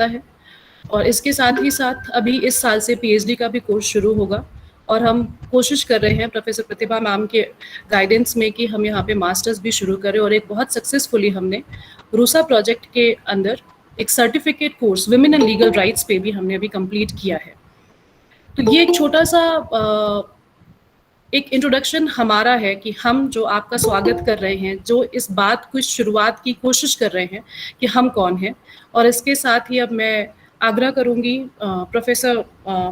है। और इसके साथ ही साथ अभी इस साल से पीएचडी का भी कोर्स शुरू होगा और हम कोशिश कर रहे हैं प्रोफेसर प्रतिभा मैम के गाइडेंस में कि हम यहाँ पे मास्टर्स भी शुरू करें। और एक बहुत सक्सेसफुली हमने रूसा प्रोजेक्ट के अंदर एक certificate course women and legal rights पे भी हमने अभी कंप्लीट किया है। तो ये एक छोटा सा एक इंट्रोडक्शन हमारा है कि हम जो आपका स्वागत कर रहे हैं, जो इस बात की शुरुआत की कोशिश कर रहे हैं कि हम कौन हैं। और इसके साथ ही अब मैं आग्रह करूंगी प्रोफेसर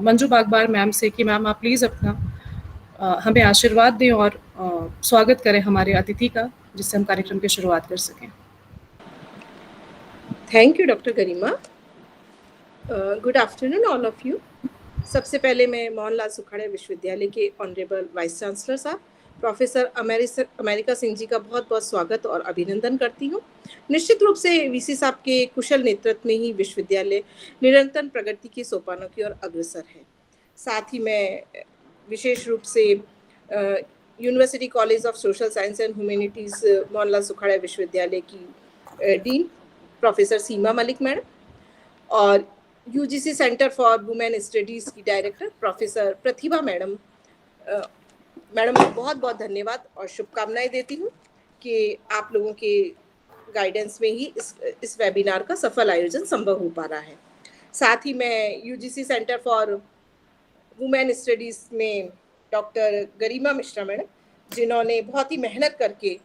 मंजू बागबार मैम से कि मैम आप प्लीज़ अपना हमें आशीर्वाद दें और स्वागत करें हमारे अतिथि का, जिससे हम कार्यक्रम की शुरुआत कर सकें। Thank you doctor Garima. Good afternoon all of you. सबसे पहले मैं मोहनलाल सुखाड़िया विश्वविद्यालय के ऑनरेबल वाइस चांसलर साहब प्रोफेसर अमेरिका सिंह जी का बहुत बहुत स्वागत और अभिनंदन करती हूँ। निश्चित रूप से वीसी साहब के कुशल नेतृत्व में ही विश्वविद्यालय निरंतर प्रगति के सोपानों की ओर अग्रसर है। साथ ही मैं विशेष रूप से university college of social science and humanities Mohanlal Sukhadia विश्वविद्यालय की डीन प्रोफेसर सीमा मलिक मैडम और UGC centre for women studies की डायरेक्टर प्रोफेसर प्रतिभा मैडम को बहुत बहुत धन्यवाद और शुभकामनाएं देती हूँ कि आप लोगों के गाइडेंस में ही इस वेबिनार का सफल आयोजन संभव हो पा रहा है। साथ ही मैं UGC centre for women studies में डॉक्टर गरिमा मिश्रा मैडम, जिन्होंने बहुत ही मेहनत करके,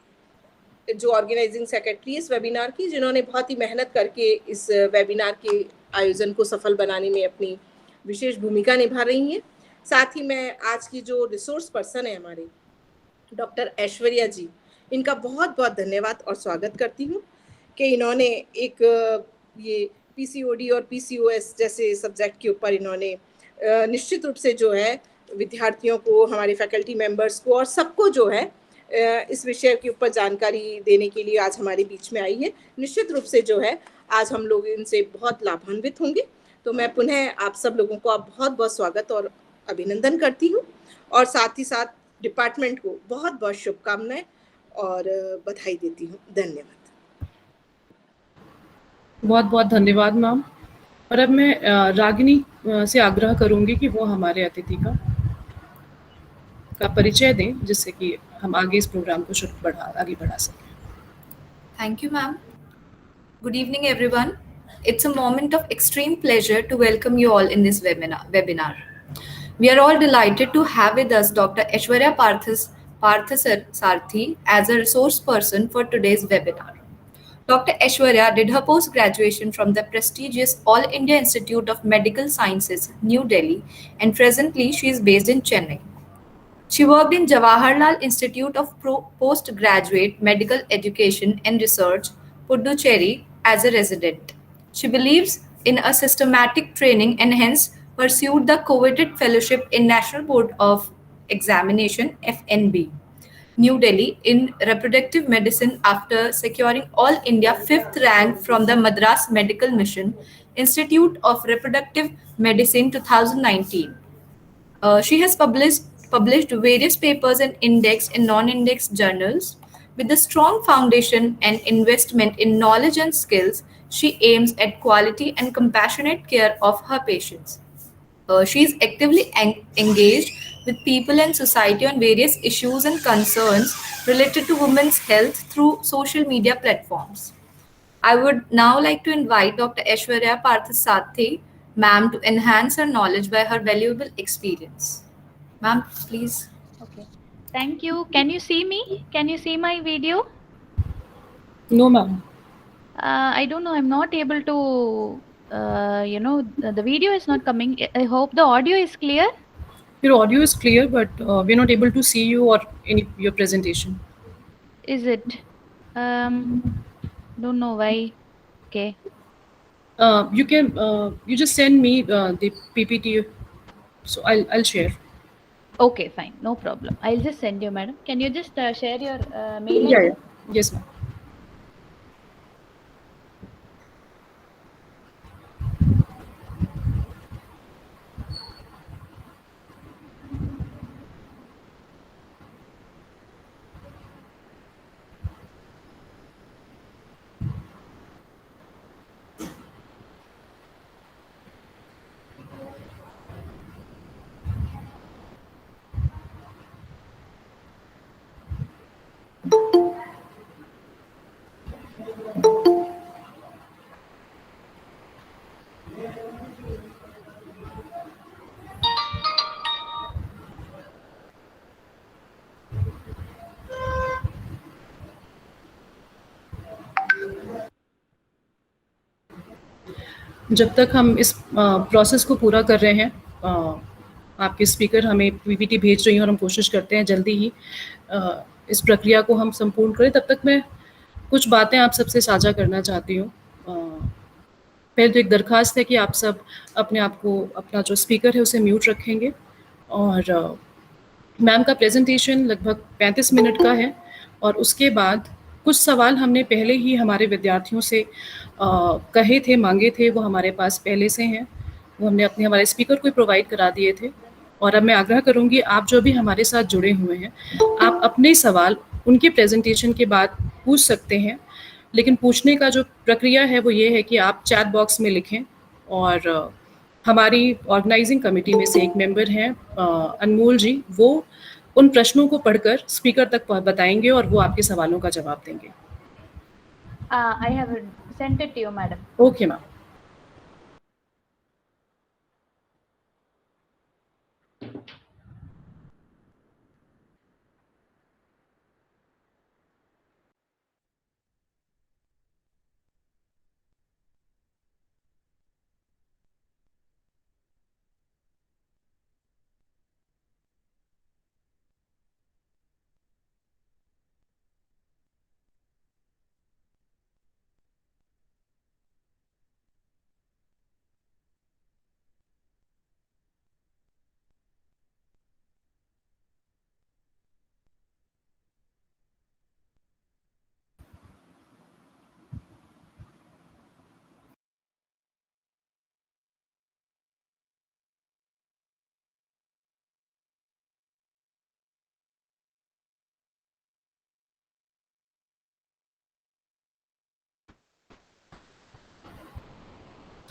जो ऑर्गेनाइजिंग सेक्रेटरी इस वेबिनार की, जिन्होंने बहुत ही मेहनत करके इस वेबिनार के आयोजन को सफल बनाने में अपनी विशेष भूमिका निभा रही हैं। साथ ही मैं आज की जो रिसोर्स पर्सन है हमारे डॉक्टर ऐश्वर्या जी, इनका बहुत बहुत धन्यवाद और स्वागत करती हूँ कि इन्होंने एक ये पीसीओडी और पीसीओएस जैसे सब्जेक्ट के ऊपर इन्होंने निश्चित रूप से जो है विद्यार्थियों को, हमारे फैकल्टी मेंबर्स को और सबको जो है इस विषय के ऊपर जानकारी देने के लिए आज हमारे बीच में आई है। निश्चित रूप से जो है आज हम लोग इनसे बहुत लाभान्वित होंगे। तो मैं पुनः आप सब लोगों को बहुत बहुत स्वागत और अभिनंदन करती हूँ और साथ ही साथ डिपार्टमेंट को बहुत बहुत शुभकामनाएं और बधाई देती हूँ। धन्यवाद। बहुत बहुत धन्यवाद मैम। और अब मैं रागिनी से आग्रह करूंगी कि वो हमारे अतिथि का परिचय दें, जिससे कि हम आगे इस प्रोग्राम को आगे बढ़ा सकें। Thank you, ma'am. Good evening, everyone. It's a moment of extreme pleasure to welcome you all in this webinar. We are all delighted to have with us Dr. Aishwarya Sarthi as a resource person for today's webinar. Dr. Aishwarya did her post-graduation from the prestigious All India Institute of Medical Sciences, New Delhi, and presently she is based in Chennai. She worked in Jawaharlal Institute of Postgraduate Medical Education and Research, Puducherry, as a resident. She believes in a systematic training and hence pursued the coveted fellowship in National Board of Examination (FNB), New Delhi, in reproductive medicine after securing All India 5th rank from the Madras Medical Mission Institute of Reproductive Medicine 2019. She has published various papers in index and non-index journals. With a strong foundation and investment in knowledge and skills, she aims at quality and compassionate care of her patients. She is actively engaged with people and society on various issues and concerns related to women's health through social media platforms. I would now like to invite Dr. Aishwarya Parthasathi, ma'am, to enhance her knowledge by her valuable experience. Ma'am, please. Okay. Thank you. Can you see me? Can you see my video? No, ma'am. I don't know. I'm not able to, the video is not coming. I hope the audio is clear. Your audio is clear, but we're not able to see you or your presentation. Is it? Don't know why. Okay. You just send me the PPT, so I'll share. Okay, fine. No problem. I'll just send you, madam. Can you just share your mail ID? Yeah. Yes, ma'am. जब तक हम इस process को पूरा कर रहे हैं, आपके स्पीकर हमें पीपीटी भेज रही हैं और हम कोशिश करते हैं जल्दी ही इस प्रक्रिया को हम संपूर्ण करें। तब तक मैं कुछ बातें आप सबसे साझा करना चाहती हूँ। पहले तो एक दरख्वास्त है कि आप सब अपने आप को, अपना जो स्पीकर है उसे म्यूट रखेंगे। और मैम का प्रेजेंटेशन लगभग 35 मिनट का है और उसके बाद कुछ सवाल हमने पहले ही हमारे विद्यार्थियों से कहे थे, मांगे थे, वो हमारे पास पहले से हैं। वो हमने अपने हमारे स्पीकर को प्रोवाइड करा दिए थे। और अब मैं आग्रह करूँगी, आप जो भी हमारे साथ जुड़े हुए हैं, आप अपने सवाल उनके प्रेजेंटेशन के बाद पूछ सकते हैं। लेकिन पूछने का जो प्रक्रिया है वो ये है कि आप चैट बॉक्स में लिखें। और हमारी ऑर्गेनाइजिंग कमेटी में से एक मेंबर हैं अनमोल जी, वो उन प्रश्नों को पढ़कर स्पीकर तक बताएंगे और वो आपके सवालों का जवाब देंगे। I have sent it to you, madam. Okay ma'am.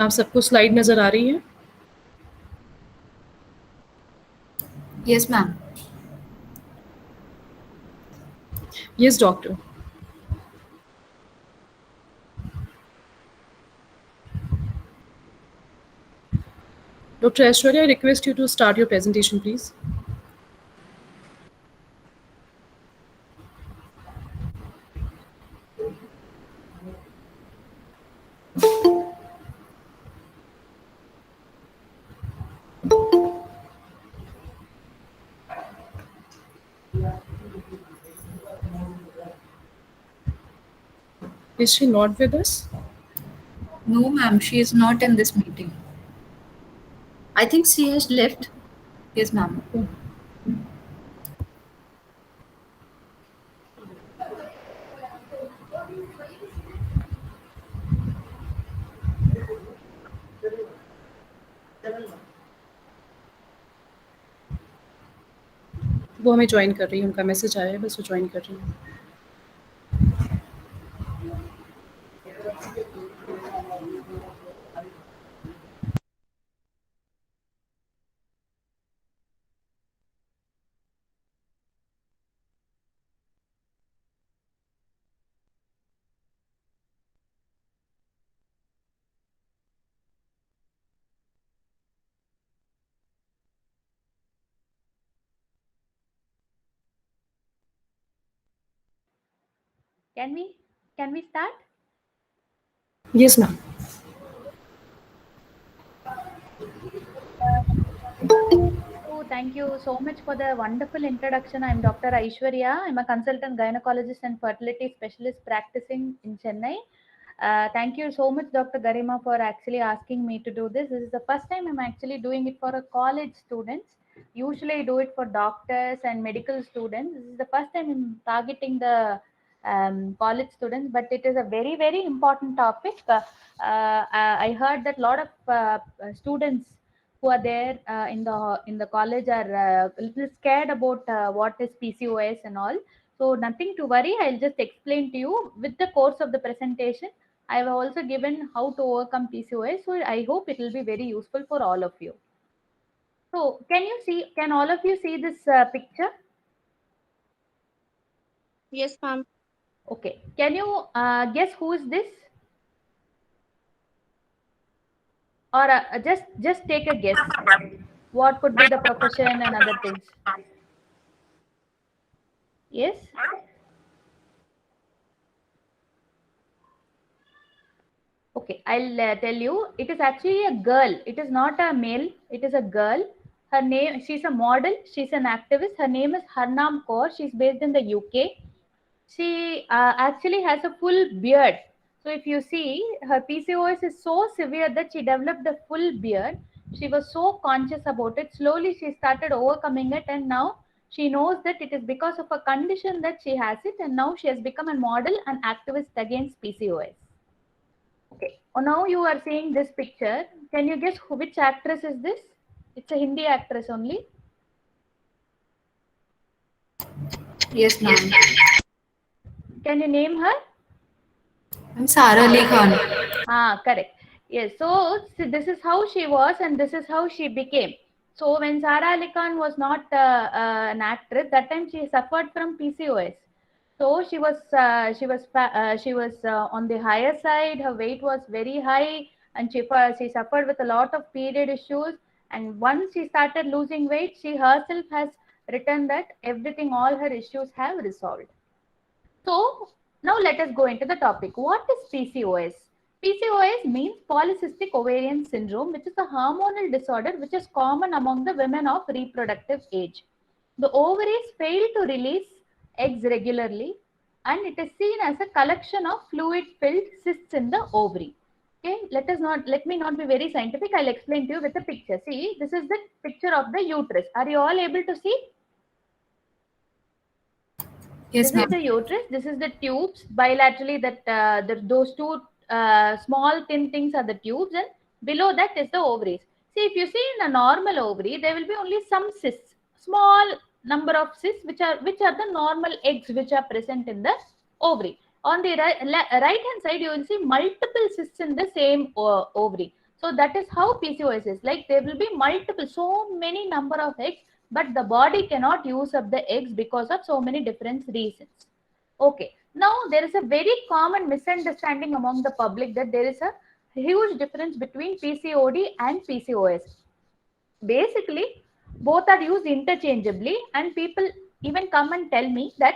आप सबको स्लाइड नजर आ रही है? Yes, ma'am. Yes doctor. Dr. Aishwarya, I request you to start your presentation, please. Is she not with us? No, ma'am, she is not in this meeting. I think she has left. Yes, ma'am. वो हमें join कर रही है, उनका message आया है, बस वो ज्वाइन कर रही है। Can we start? Yes, ma'am. So thank you so much for the wonderful introduction. I'm Dr. Aishwarya. I'm a consultant gynecologist and fertility specialist practicing in Chennai. Thank you so much, Dr. Garima, for actually asking me to do this. This is the first time I'm actually doing it for a college students. Usually I do it for doctors and medical students. This is the first time I'm targeting the college students, but it is a very, very important topic. I heard that a lot of students who are there in the college are a little scared about what is PCOS and all. So nothing to worry. I'll just explain to you with the course of the presentation. I have also given how to overcome PCOS. So I hope it will be very useful for all of you. So can all of you see this picture? Yes, ma'am. Okay. Can you guess who is this? or just take a guess. What could be the profession and other things? Yes. Okay, I'll tell you. It is actually a girl. It is not a male. It is a girl. Her name. She's a model. She's an activist. Her name is Harnaam Kaur. She's based in the UK. She actually has a full beard. So if you see, her PCOS is so severe that she developed a full beard. She was so conscious about it. Slowly she started overcoming it, and now she knows that it is because of a condition that she has it, and now she has become a model and activist against PCOS. Okay. Oh, now you are seeing this picture. Can you guess which actress is this? It's a Hindi actress only. Yes, ma'am. Can you name her? I'm Sara Ali Khan. Correct. Yes. So this is how she was, and this is how she became. So when Sara Ali Khan was not an actress, that time she suffered from PCOS. So she was on the higher side. Her weight was very high, and she suffered with a lot of period issues. And once she started losing weight, she herself has written that everything, all her issues have resolved. So now let us go into the topic. What is PCOS? PCOS means polycystic ovarian syndrome, which is a hormonal disorder which is common among the women of reproductive age. The ovaries fail to release eggs regularly, and it is seen as a collection of fluid-filled cysts in the ovary. Okay, let me not be very scientific. I'll explain to you with a picture. See, this is the picture of the uterus. Are you all able to see? Yes, this is the uterus. This is the tubes bilaterally. Those two small thin things are the tubes, and below that is the ovaries. See, if you see in a normal ovary, there will be only some cysts, small number of cysts, which are the normal eggs which are present in the ovary. On the right hand side, you will see multiple cysts in the same ovary. So that is how PCOS is. Like there will be multiple, so many number of eggs, but the body cannot use up the eggs because of so many different reasons. Okay, now there is a very common misunderstanding among the public that there is a huge difference between PCOD and PCOS. Basically, both are used interchangeably, and people even come and tell me that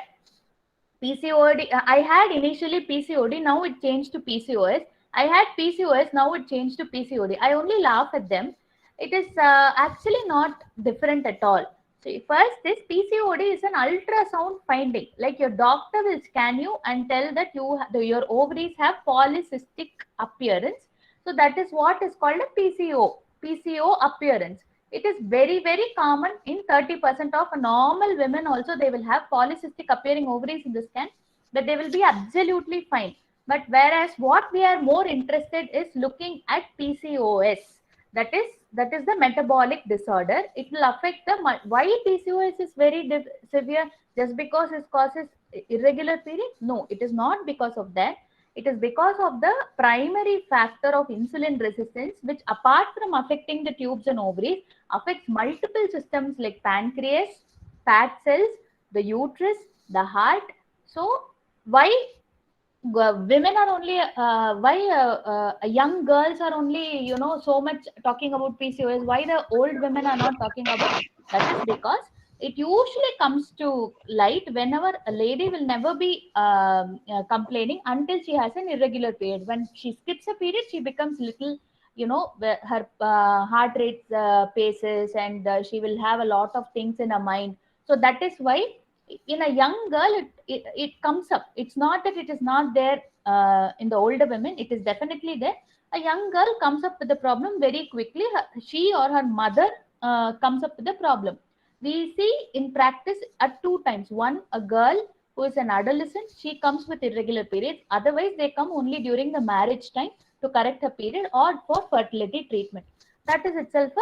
PCOD, I had initially PCOD, now it changed to PCOS. I had PCOS, now it changed to PCOD. I only laugh at them. It is actually not different at all. So first, this PCOD is an ultrasound finding. Like your doctor will scan you and tell that your ovaries have polycystic appearance. So that is what is called a PCO appearance. It is very, very common in 30% of normal women also. They will have polycystic appearing ovaries in the scan, but they will be absolutely fine. But whereas what we are more interested is looking at PCOS. That is the metabolic disorder. It will affect why PCOS is very severe just because it causes irregular periods? No, it is not because of that. It is because of the primary factor of insulin resistance, which apart from affecting the tubes and ovaries, affects multiple systems like pancreas, fat cells, the uterus, the heart. So why women are only young girls are only so much talking about PCOS? Why the old women are not talking about? That is because it usually comes to light whenever a lady will never be complaining until she has an irregular period. When she skips a period, she becomes little, her heart rate paces, and she will have a lot of things in her mind. So that is why in a young girl it comes up. It's not that it is not there in the older women. It is definitely there. A young girl comes up with the problem very quickly. She or her mother comes up with the problem. We see in practice at two times. One, a girl who is an adolescent, she comes with irregular periods. Otherwise, they come only during the marriage time to correct her period or for fertility treatment. That is itself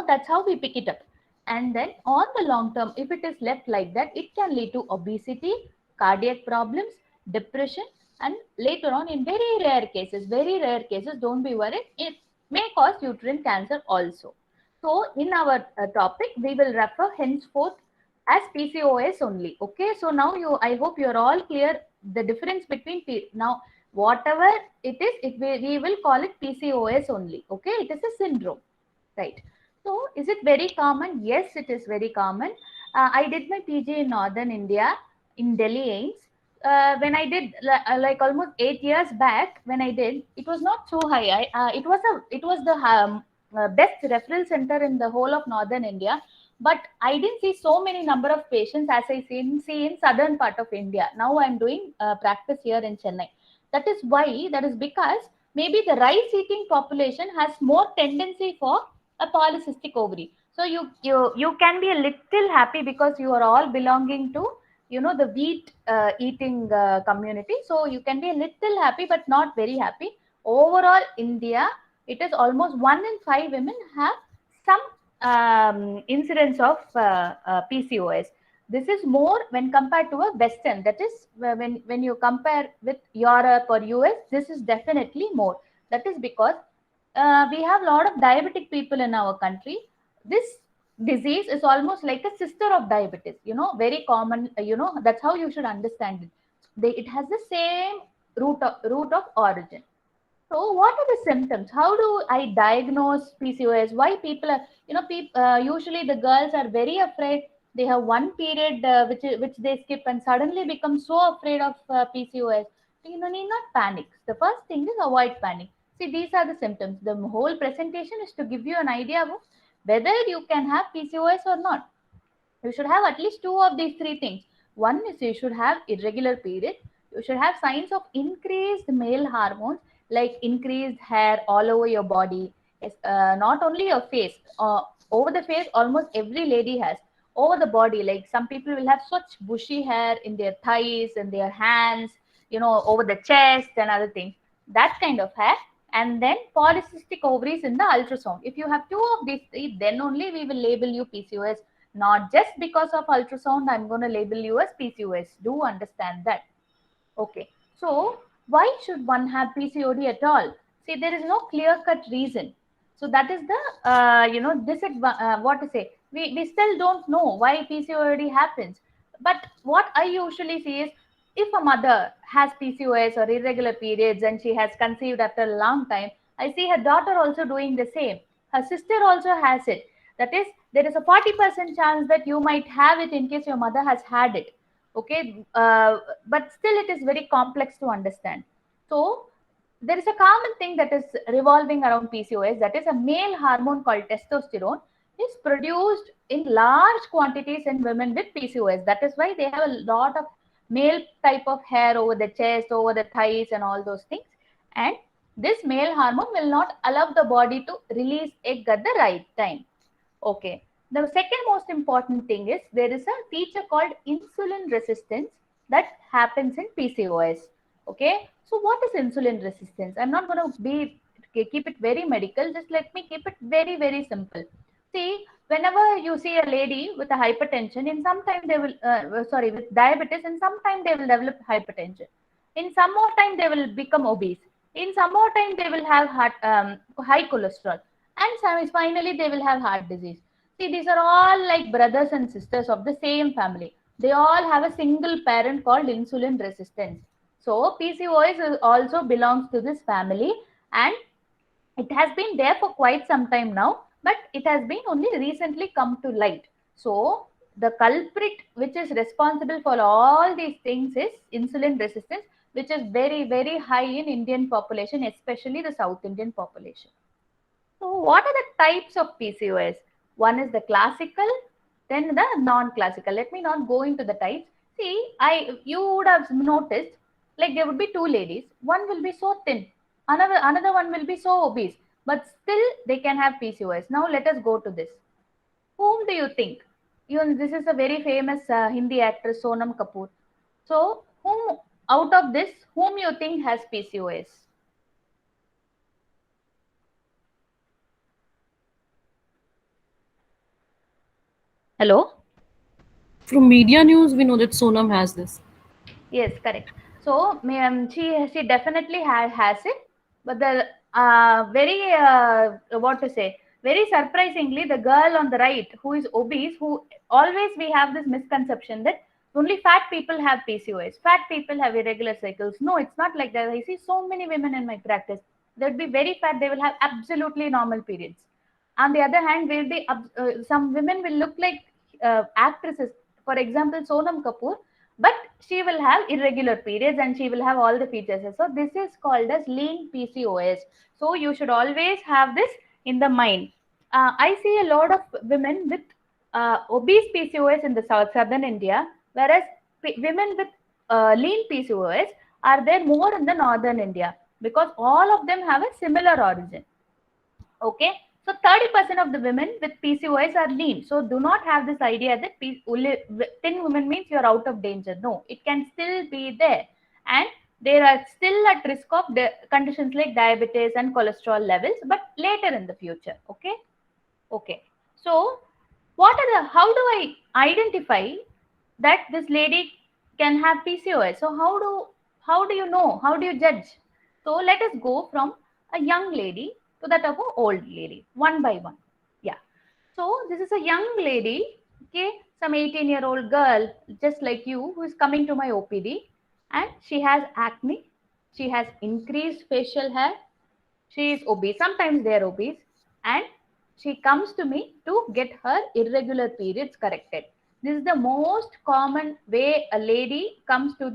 that's how we pick it up. And then on the long term, if it is left like that, it can lead to obesity, cardiac problems, depression, and later on, in very rare cases, don't be worried, it may cause uterine cancer also. So in our topic, we will refer henceforth as PCOS only. Okay, so now I hope you're all clear the difference between now Whatever it is, we will call it PCOS only. Okay, it is a syndrome, right? So is it very common? Yes, it is very common. I did my PG in Northern India, in Delhi AIIMS. When I did like almost 8 years back, when I did, it was not so high. It was the best referral center in the whole of Northern India, but I didn't see so many number of patients as I see in southern part of India. Now I'm doing practice here in Chennai. That is why. That is because maybe the rice eating population has more tendency for a polycystic ovary. So you can be a little happy because you are all belonging to the wheat eating community. So you can be a little happy but not very happy. Overall India, it is almost 1 in 5 women have some incidence of PCOS. This is more when compared to a Western. That is when you compare with Europe or US, this is definitely more. That is because we have a lot of diabetic people in our country. This disease is almost like a sister of diabetes, very common. That's how you should understand it. It has the same root of origin. So, what are the symptoms? How do I diagnose PCOS? Why people are, usually the girls are very afraid. They have one period which they skip and suddenly become so afraid of PCOS. Need not panic. The first thing is avoid panic. See, these are the symptoms. The whole presentation is to give you an idea of whether you can have PCOS or not. You should have at least 2 of these 3 things. One is you should have irregular period. You should have signs of increased male hormones like increased hair all over your body. Not only your face. Over the face, almost every lady has. Over the body, like some people will have such bushy hair in their thighs and their hands, over the chest and other things. That kind of hair. And then polycystic ovaries in the ultrasound. If you have 2 of these 3, then only we will label you PCOS. Not just because of ultrasound, I'm going to label you as PCOS. Do understand that. Okay. So, why should one have PCOD at all? See, there is no clear-cut reason. So, that is the, what to say? We still don't know why PCOD happens. But what I usually see is, if a mother has PCOS or irregular periods and she has conceived after a long time, I see her daughter also doing the same. Her sister also has it. That is, there is a 40% chance that you might have it in case your mother has had it. Okay, but still it is very complex to understand. So there is a common thing that is revolving around PCOS, that is a male hormone called testosterone is produced in large quantities in women with PCOS. That is why they have a lot of male type of hair over the chest, over the thighs and all those things. And this male hormone will not allow the body to release egg at the right time. Okay. The second most important thing is there is a feature called insulin resistance that happens in PCOS. Okay. So what is insulin resistance? I'm not going to keep it very medical. Just let me keep it very, very simple. See, whenever you see a lady with a hypertension, in some time they will, with diabetes, in some time they will develop hypertension. In some more time they will become obese. In some more time they will have high cholesterol. And finally they will have heart disease. See, these are all like brothers and sisters of the same family. They all have a single parent called insulin resistance. So PCOS also belongs to this family, and it has been there for quite some time now, but it has been only recently come to light. So the culprit which is responsible for all these things is insulin resistance, which is very, very high in Indian population, especially the South Indian population. So what are the types of PCOS? One is the classical, then the non-classical. Let me not go into the types. See, you would have noticed, like there would be 2 ladies. One will be so thin, another one will be so obese, but still they can have PCOS. Now let us go to this. Whom do you think? This is a very famous Hindi actress Sonam Kapoor. So whom out of this, whom you think has PCOS? Hello? From media news, we know that Sonam has this. Yes, correct. So she definitely has it, but the very surprisingly, the girl on the right who is obese, who always we have this misconception that only fat people have PCOS. Fat people have irregular cycles. No, it's not like that. I see so many women in my practice. They'll be very fat. They will have absolutely normal periods. On the other hand, will be some women will look like actresses. For example, Sonam Kapoor, but she will have irregular periods and she will have all the features. So this is called as lean PCOS. So you should always have this in the mind. I see a lot of women with obese PCOS in the southern India, whereas women with lean PCOS are there more in the northern India because all of them have a similar origin. Okay, so 30% of the women with PCOS are lean. So do not have this idea that thin women means you're out of danger. No, it can still be there, and there are still at risk of conditions like diabetes and cholesterol levels, but later in the future. Okay, okay. So what are the, how do I identify that this lady can have PCOS? So how do you know? How do you judge? So let us go from a young lady to that of an old lady, one by one. Yeah. So this is a young lady, okay, some 18-year-old girl, just like you, who is coming to my OPD, and she has acne, she has increased facial hair, she is obese, sometimes they are obese, and she comes to me to get her irregular periods corrected. This is the most common way a lady comes to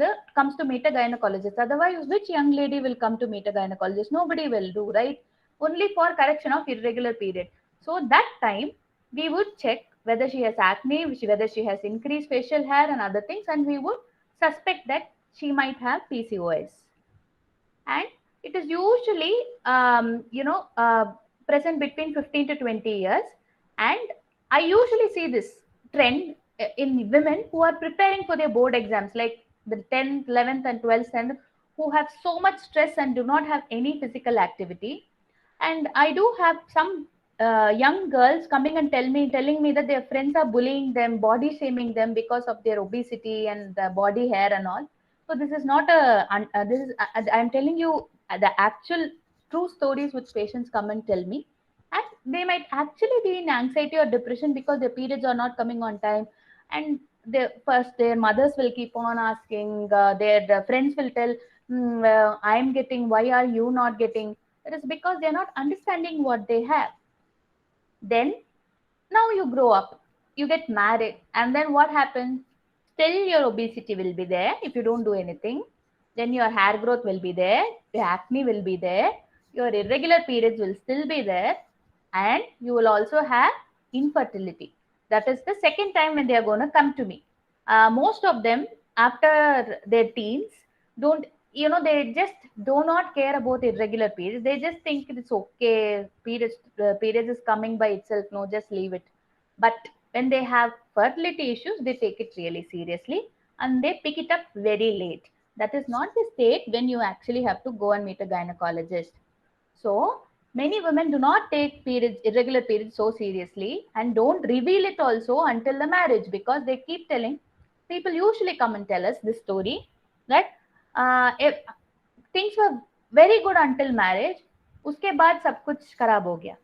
meet a gynecologist. Otherwise, which young lady will come to meet a gynecologist? Nobody will do, right? Only for correction of irregular period. So that time we would check whether she has acne, whether she has increased facial hair and other things, and we would suspect that she might have PCOS. And it is usually present between 15 to 20 years. And I usually see this trend in women who are preparing for their board exams, like the 10th, 11th and 12th, and who have so much stress and do not have any physical activity. And I do have some young girls coming and telling me that their friends are bullying them, body shaming them because of their obesity and the body hair and all. So this is not this is I'm telling you the actual true stories which patients come and tell me, and they might actually be in anxiety or depression because their periods are not coming on time, and their mothers will keep on asking, their friends will tell, I'm getting, why are you not getting? It is because they're not understanding what they have. Then now you grow up, you get married, and then what happens? Still your obesity will be there if you don't do anything. Then your hair growth will be there, your acne will be there, your irregular periods will still be there, and you will also have infertility. That is the second time when they are going to come to me. Most of them, after their teens, don't, they just do not care about irregular periods. They just think it's okay, periods is coming by itself, no, just leave it. But when they have fertility issues, they take it really seriously and they pick it up very late. That is not the state when you actually have to go and meet a gynecologist. So many women do not take irregular periods so seriously and don't reveal it also until the marriage, because they keep telling, people usually come and tell us this story that if things were very good until marriage, uske baad sab kuch kharab ho gaya.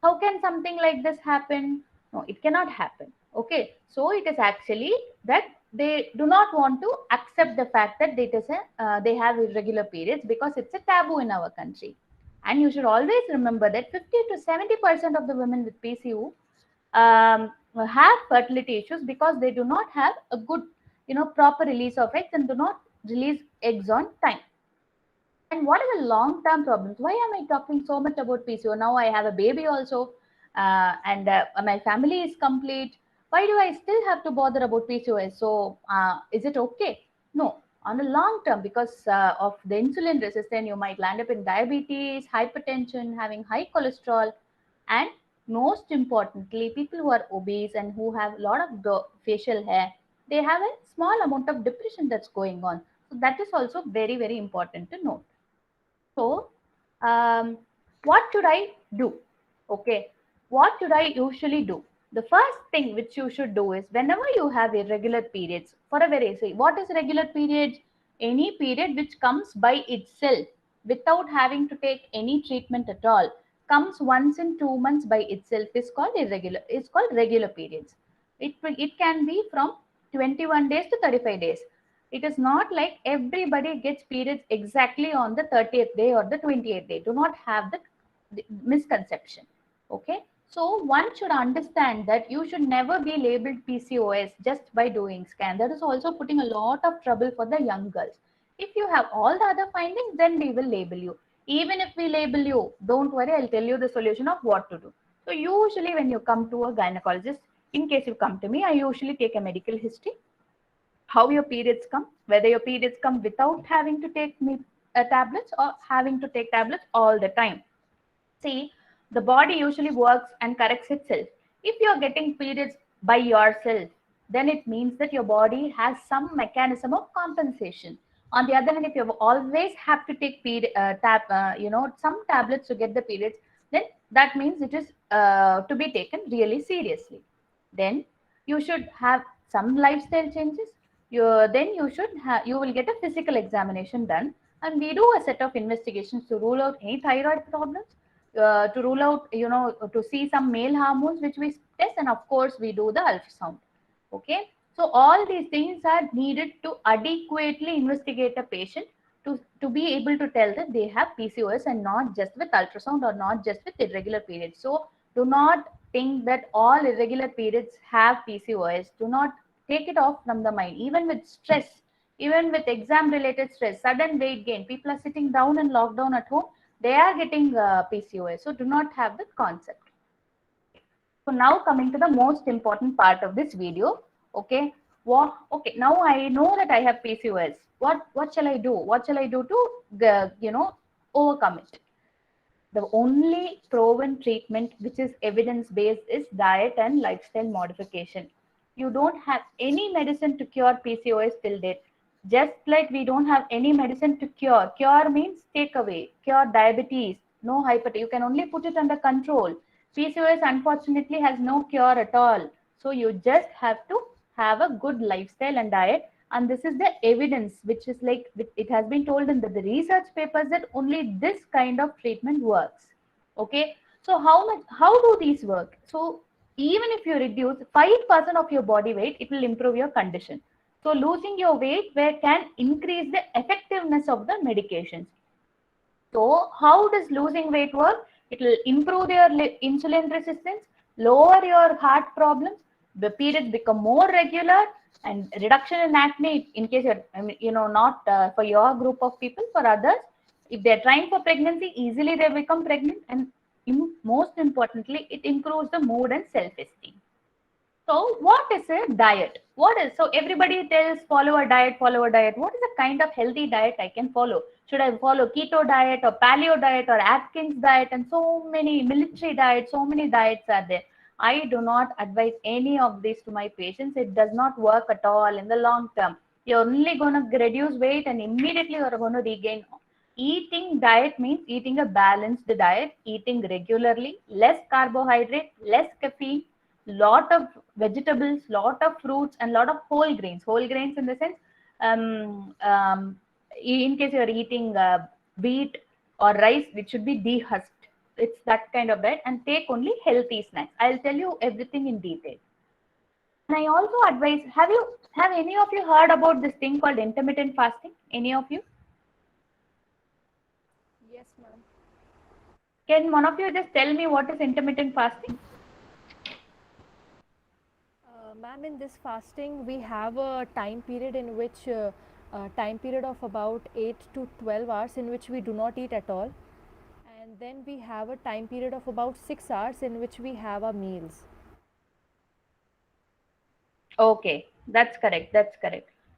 How can something like this happen? No, it cannot happen. Okay, so it is actually that they do not want to accept the fact that they have irregular periods because it's a taboo in our country. And you should always remember that 50 to 70% of the women with PCO have fertility issues because they do not have a good, proper release of eggs and do not release eggs on time. And what are the long-term problems? Why am I talking so much about PCO? Now I have a baby also, and my family is complete. Why do I still have to bother about PCOS? So is it okay? No, on the long term, because of the insulin resistance, you might land up in diabetes, hypertension, having high cholesterol, and most importantly, people who are obese and who have a lot of the facial hair, they have a small amount of depression that's going on. So that is also very, very important to note. So, what should I do? Okay, what should I usually do? The first thing which you should do is, whenever you have irregular periods, for a very, say, what is regular period? Any period which comes by itself without having to take any treatment at all, comes once in 2 months by itself, is called irregular. It's called regular periods. It can be from 21 days to 35 days. It is not like everybody gets periods exactly on the 30th day or the 28th day. Do not have the misconception. Okay. So one should understand that you should never be labeled PCOS just by doing scan. That is also putting a lot of trouble for the young girls. If you have all the other findings, then we will label you. Even if we label you, don't worry, I'll tell you the solution of what to do. So usually when you come to a gynecologist, in case you come to me, I usually take a medical history, how your periods come, whether your periods come without having to take tablets or having to take tablets all the time. See, the body usually works and corrects itself. If you're getting periods by yourself, then it means that your body has some mechanism of compensation. On the other hand, if you always have to take some tablets to get the periods, then that means it is to be taken really seriously. Then you should have some lifestyle changes. You will get a physical examination done, and we do a set of investigations to rule out any thyroid problems, to rule out, to see some male hormones which we test, and of course we do the ultrasound. Okay, so all these things are needed to adequately investigate a patient to be able to tell that they have PCOS, and not just with ultrasound or not just with irregular periods. So do not think that all irregular periods have PCOS. Do not take it off from the mind. Even with stress, even with exam related stress, sudden weight gain, people are sitting down in lockdown at home, they are getting PCOS. So do not have that concept. So now coming to the most important part of this video. Okay, okay, now I know that I have PCOS. What shall I do? What shall I do to overcome it? The only proven treatment which is evidence based is diet and lifestyle modification. You don't have any medicine to cure PCOS till date. Just like we don't have any medicine to cure. Cure means take away. Cure diabetes, no hypertension. You can only put it under control. PCOS unfortunately has no cure at all. So you just have to have a good lifestyle and diet. And this is the evidence, which is like, it has been told in the research papers that only this kind of treatment works. Okay. So how do these work? So even if you reduce 5% of your body weight, it will improve your condition. So losing your weight can increase the effectiveness of the medications. So how does losing weight work? It will improve your insulin resistance, lower your heart problems, the periods become more regular, and reduction in acne in case you're, not for your group of people, for others. If they're trying for pregnancy, easily they become pregnant, and most importantly, it improves the mood and self-esteem. So what is a diet? So everybody tells follow a diet. What is the kind of healthy diet I can follow? Should I follow keto diet or paleo diet or Atkins diet, and so many military diets, so many diets are there. I do not advise any of these to my patients. It does not work at all in the long term. You're only going to reduce weight and immediately you're going to regain. Eating diet means eating a balanced diet, eating regularly, less carbohydrate, less caffeine, lot of vegetables, lot of fruits, and lot of whole grains. Whole grains in the sense, in case you're eating wheat or rice, which should be dehusked. It's that kind of diet, and take only healthy snacks. I'll tell you everything in detail. And I also advise, have any of you heard about this thing called intermittent fasting? Any of you? Yes, ma'am. Can one of you just tell me what is intermittent fasting? Ma'am, in this fasting, we have a time period in which time period of about 8 to 12 hours in which we do not eat at all, and then we have a time period of about 6 hours in which we have our meals. Okay, that's correct.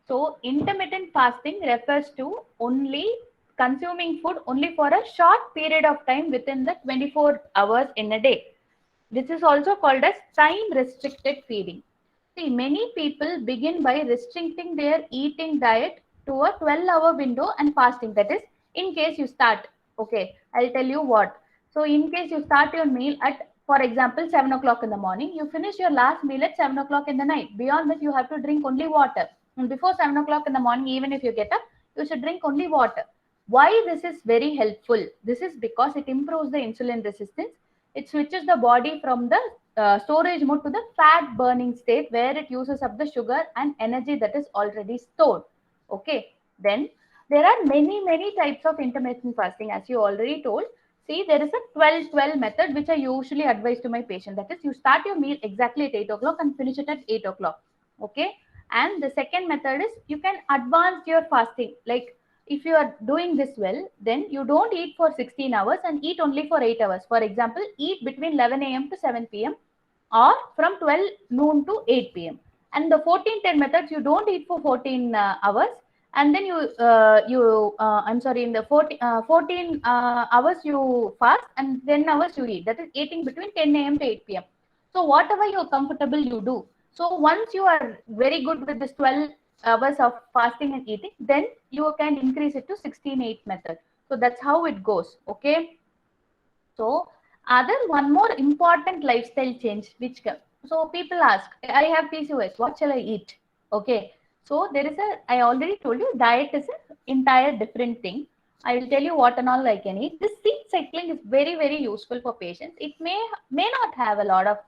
So intermittent fasting refers to only consuming food only for a short period of time within the 24 hours in a day. This is also called as time restricted feeding. See, many people begin by restricting their eating diet to a 12-hour window and fasting. That is, in case you start, okay, I'll tell you what. So in case you start your meal at, for example, 7 o'clock in the morning, you finish your last meal at 7 o'clock in the night. Beyond that, you have to drink only water. And before 7 o'clock in the morning, even if you get up, you should drink only water. Why this is very helpful? This is because it improves the insulin resistance. It switches the body from the storage mode to the fat burning state where it uses up the sugar and energy that is already stored. Okay, then there are many types of intermittent fasting, as you already told. See, there is a 12-12 method which I usually advise to my patient. That is, you start your meal exactly at 8 o'clock and finish it at 8 o'clock. Okay, and the second method is you can advance your fasting. Like, if you are doing this well, then you don't eat for 16 hours and eat only for 8 hours. For example, eat between 11 a.m. to 7 p.m. or from 12 noon to 8 p.m. And the 14-10 methods, you don't eat for 14 hours, and then I'm sorry, in the 14 hours you fast and 10 hours you eat. That is eating between 10 a.m. to 8 p.m. So whatever you're comfortable, you do. So once you are very good with this 12 hours of fasting and eating, then you can increase it to 16-8 method. So that's how it goes. Okay. So other one more important lifestyle change which so people ask, I have PCOS, what shall I eat? Okay. So there is I already told you, diet is an entire different thing. I will tell you what and all I can eat. This seed cycling is very useful for patients. It may not have a lot of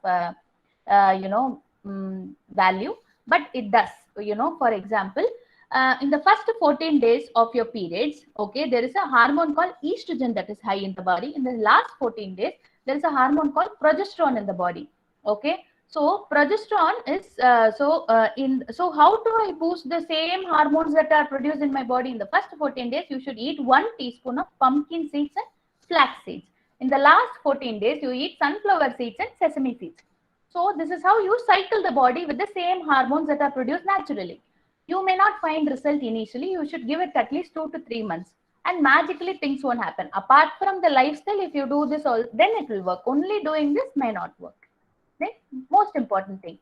value, but it does. For example, in the first 14 days of your periods, okay, there is a hormone called estrogen that is high in the body. In the last 14 days, there is a hormone called progesterone in the body. Okay, so progesterone is so how do I boost the same hormones that are produced in my body? In the first 14 days, you should eat 1 teaspoon of pumpkin seeds and flax seeds. In the last 14 days, you eat sunflower seeds and sesame seeds. So this is how you cycle the body with the same hormones that are produced naturally. You may not find result initially. You should give it at least 2 to 3 months, and magically things won't happen. Apart from the lifestyle, if you do this all, then it will work. Only doing this may not work. The most important thing,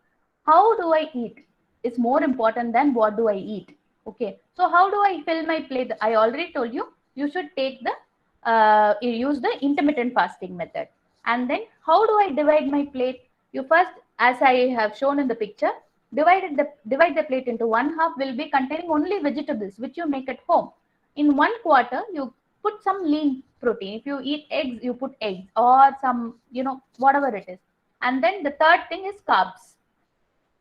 how do I eat, is more important than what do I eat. Okay, so how do I fill my plate? I already told you, you should take the use the intermittent fasting method. And then how do I divide my plate? You first, as I have shown in the picture, divide the plate into one half will be containing only vegetables which you make at home. In 1/4 you put some lean protein. If you eat eggs, you put eggs or some, whatever it is. And then the third thing is carbs.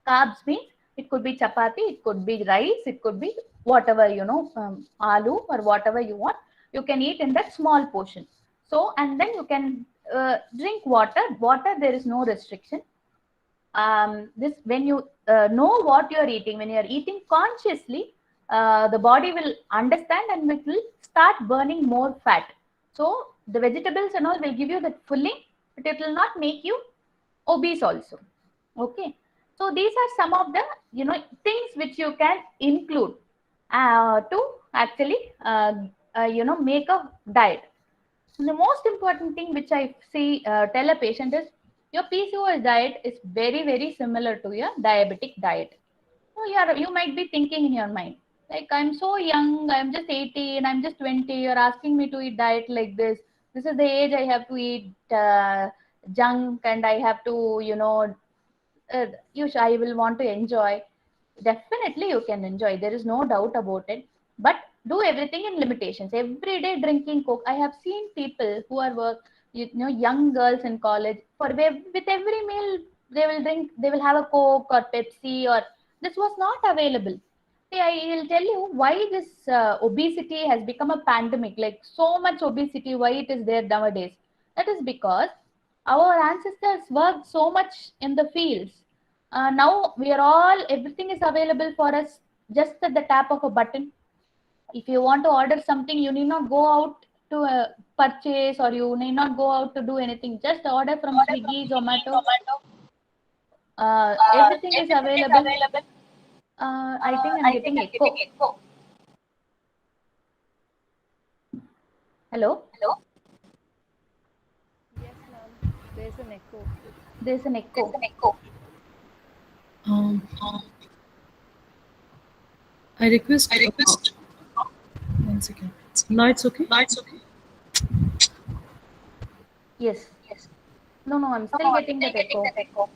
Carbs means it could be chapati, it could be rice, it could be whatever, aloo or whatever you want. You can eat in that small portion. So, and then you can drink water. Water, there is no restriction. This, when you know what you are eating, when you are eating consciously, the body will understand and it will start burning more fat. So the vegetables and all will give you that filling, but it will not make you obese also. Okay, so these are some of the things which you can include to actually make a diet. And the most important thing which I see tell a patient is, your PCOS diet is very similar to your diabetic diet. So you might be thinking in your mind, like, I'm so young, I'm just 18, I'm just 20, you're asking me to eat diet like this. This is the age I have to eat junk, and I have to, I will want to enjoy. Definitely you can enjoy. There is no doubt about it. But do everything in limitations. Every day drinking Coke. I have seen people who are young girls in college. With every meal they will drink. They will have a Coke or Pepsi, or this was not available. See, I will tell you why this obesity has become a pandemic. Like, so much obesity. Why it is there nowadays? That is because our ancestors worked so much in the fields. Now everything is available for us just at the tap of a button. If you want to order something, you need not go out to purchase, or you need not go out to do anything. Just order from Swiggy, Zomato. Everything is available. I think I'm getting echo. Hello? Yes, ma'am. There's an echo. There's an echo. I request. One second. Now it's okay. Yes. No, I'm still getting that echo.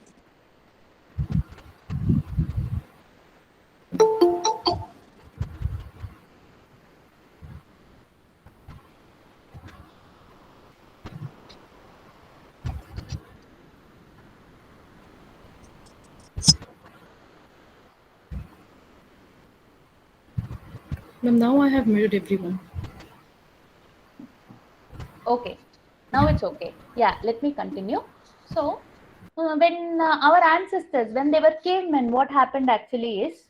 Ma'am, now I have muted everyone. Okay, now it's okay. Yeah, let me continue. So, when our ancestors, when they were cavemen, what happened actually is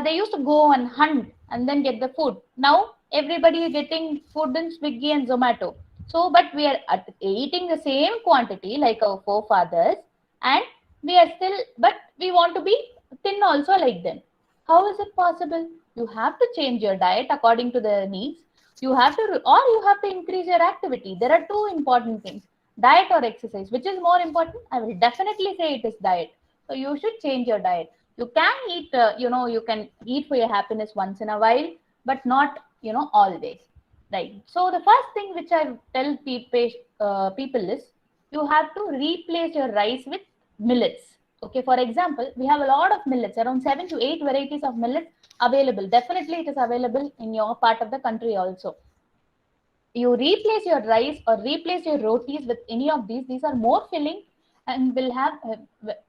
they used to go and hunt and then get the food. Now, everybody is getting food in Swiggy and Zomato. So, but we are eating the same quantity like our forefathers, and we are still, but we want to be thin also like them. How is it possible? You have to change your diet according to the needs. You have to, or you have to increase your activity. There are two important things: diet or exercise. Which is more important? I will definitely say it is diet. So you should change your diet. You can eat, you can eat for your happiness once in a while, but not, always. Right. So the first thing which I tell people is you have to replace your rice with millets. Okay. For example, we have a lot of millets, around 7 to 8 varieties of millets available. Definitely, it is available in your part of the country also. You replace your rice or replace your rotis with any of these are more filling and will have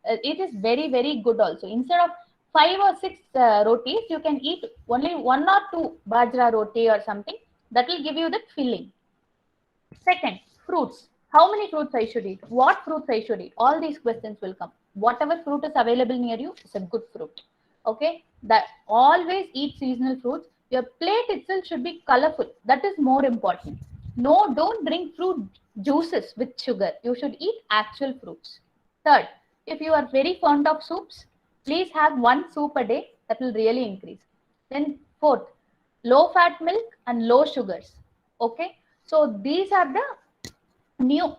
it is very very good also. Instead of 5 or 6 rotis, you can eat only 1 or 2 bajra roti or something that will give you that filling. Second, fruits. How many fruits I should eat? What fruits I should eat? All these questions will come. Whatever fruit is available near you is a good fruit. Okay? That always eat seasonal fruits. Your plate itself should be colorful. That is more important. No, don't drink fruit juices with sugar. You should eat actual fruits. Third, if you are very fond of soups, please have 1 soup a day. That will really increase. Then fourth, low fat milk and low sugars. Okay, so these are the new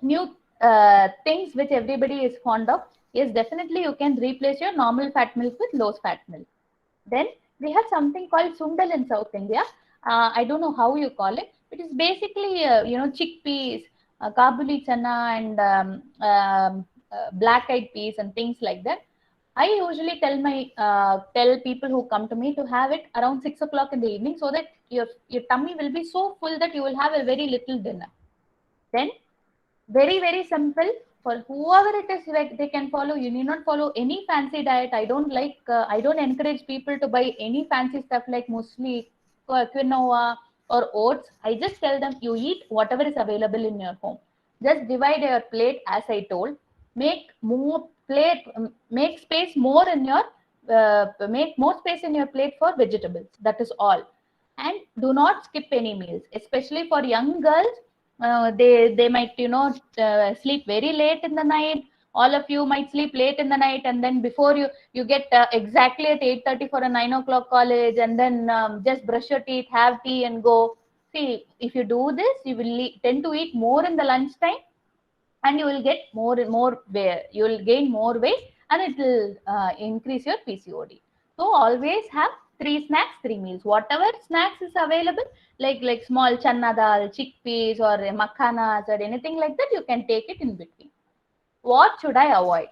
things which everybody is fond of. Yes, definitely you can replace your normal fat milk with low fat milk. Then we have something called sundal in South India. I don't know how you call it. It is basically chickpeas, kabuli chana, and black-eyed peas and things like that. I usually tell people who come to me to have it around 6 o'clock in the evening, so that your tummy will be so full that you will have a very little dinner. Then very very simple, for whoever it is, like they can follow. You need not follow any fancy diet. I don't encourage people to buy any fancy stuff like muesli or quinoa or oats. I just tell them you eat whatever is available in your home. Just divide your plate as I told. Make space more in your make more space in your plate for vegetables. That is all. And do not skip any meals, especially for young girls. They might sleep very late in the night. All of you might sleep late in the night, and then before you get exactly at 8:30 for a 9 o'clock college, and then just brush your teeth, have tea, and go. See, if you do this, you will tend to eat more in the lunchtime, and you will get more weight. You will gain more weight, and it will increase your PCOD. So always have 3 snacks, 3 meals. Whatever snacks is available, like small channa dal, chickpeas, or makhanas, or anything like that, you can take it in between. What should I avoid?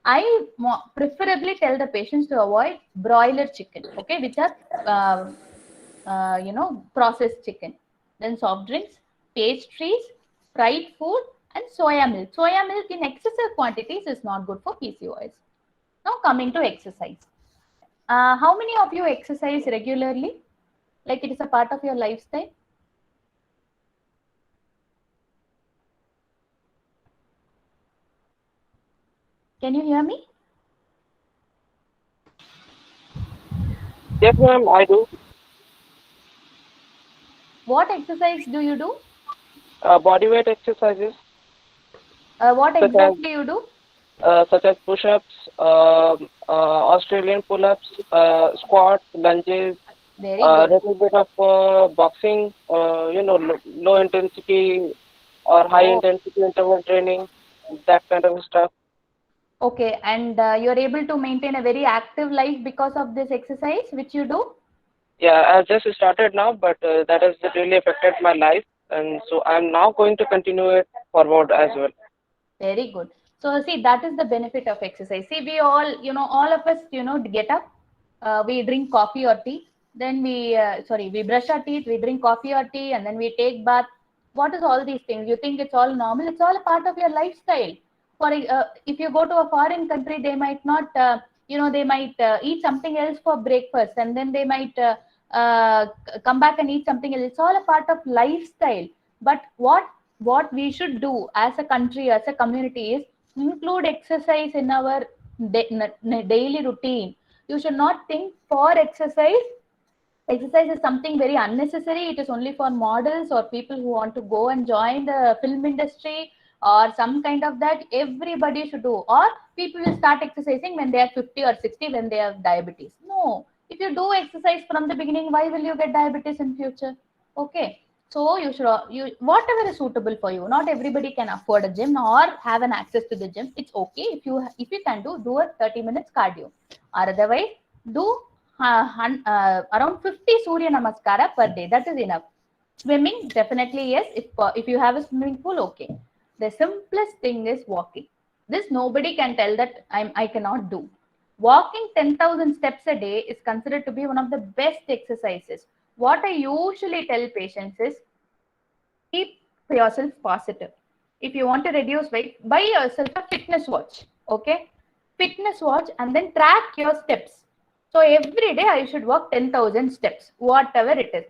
I preferably tell the patients to avoid broiler chicken, okay, which are processed chicken. Then soft drinks, pastries, fried food, and soya milk. Soya milk in excessive quantities is not good for PCOS. Now coming to exercise. How many of you exercise regularly? Like it is a part of your lifestyle? Can you hear me? Yes, ma'am, I do. What exercise do you do? Body weight exercises What such as exactly you do? push-ups, Australian pull-ups, squats, lunges, Very a good. little bit of boxing, low intensity or high Oh, intensity interval training, that kind of stuff. okay. And you're able to maintain a very active life because of this exercise, which you do? Yeah, I just started now, but that has really affected my life, and so I'm now going to continue it forward as well. Very good. So see, that is the benefit of exercise. See, we all, all of us, get up, we drink coffee or tea, then we brush our teeth, we drink coffee or tea, and then we take bath. What is all these things? You think it's all normal? It's all a part of your lifestyle. If you go to a foreign country, they might not, they might eat something else for breakfast, and then they might come back and eat something else. It's all a part of lifestyle. But what we should do as a country, as a community, is include exercise in our daily routine. You should not think for exercise. Exercise is something very unnecessary. It is only for models or people who want to go and join the film industry or some kind of that. Everybody should do. Or people will start exercising when they are 50 or 60 when they have diabetes. No. If you do exercise from the beginning, why will you get diabetes in future? Okay. So you should whatever is suitable for you. Not everybody can afford a gym or have an access to the gym. It's okay if you can do a 30 minutes cardio. Or otherwise, do around 50 Surya Namaskara per day. That is enough. Swimming, definitely yes. If you have a swimming pool, okay. The simplest thing is walking. This nobody can tell that I cannot do. Walking 10,000 steps a day is considered to be one of the best exercises. What I usually tell patients is keep yourself positive. If you want to reduce weight, buy yourself a fitness watch. Okay? Fitness watch and then track your steps. So every day I should walk 10,000 steps, whatever it is.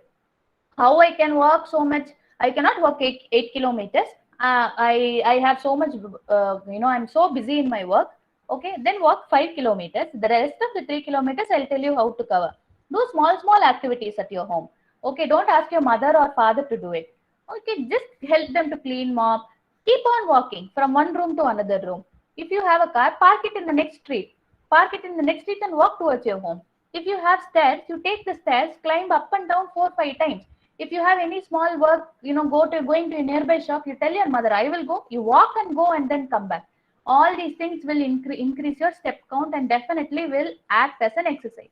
How I can walk so much? I cannot walk 8 kilometers. I have so much, I'm so busy in my work. Okay, then walk 5 kilometers. The rest of the 3 kilometers, I'll tell you how to cover. Do small activities at your home. Okay, don't ask your mother or father to do it. Okay, just help them to clean, mop. Keep on walking from one room to another room. If you have a car, park it in the next street. Park it in the next street and walk towards your home. If you have stairs, you take the stairs, climb up and down 4-5 times. If you have any small work, going to a nearby shop, you tell your mother, I will go. You walk and go and then come back. All these things will increase your step count and definitely will act as an exercise.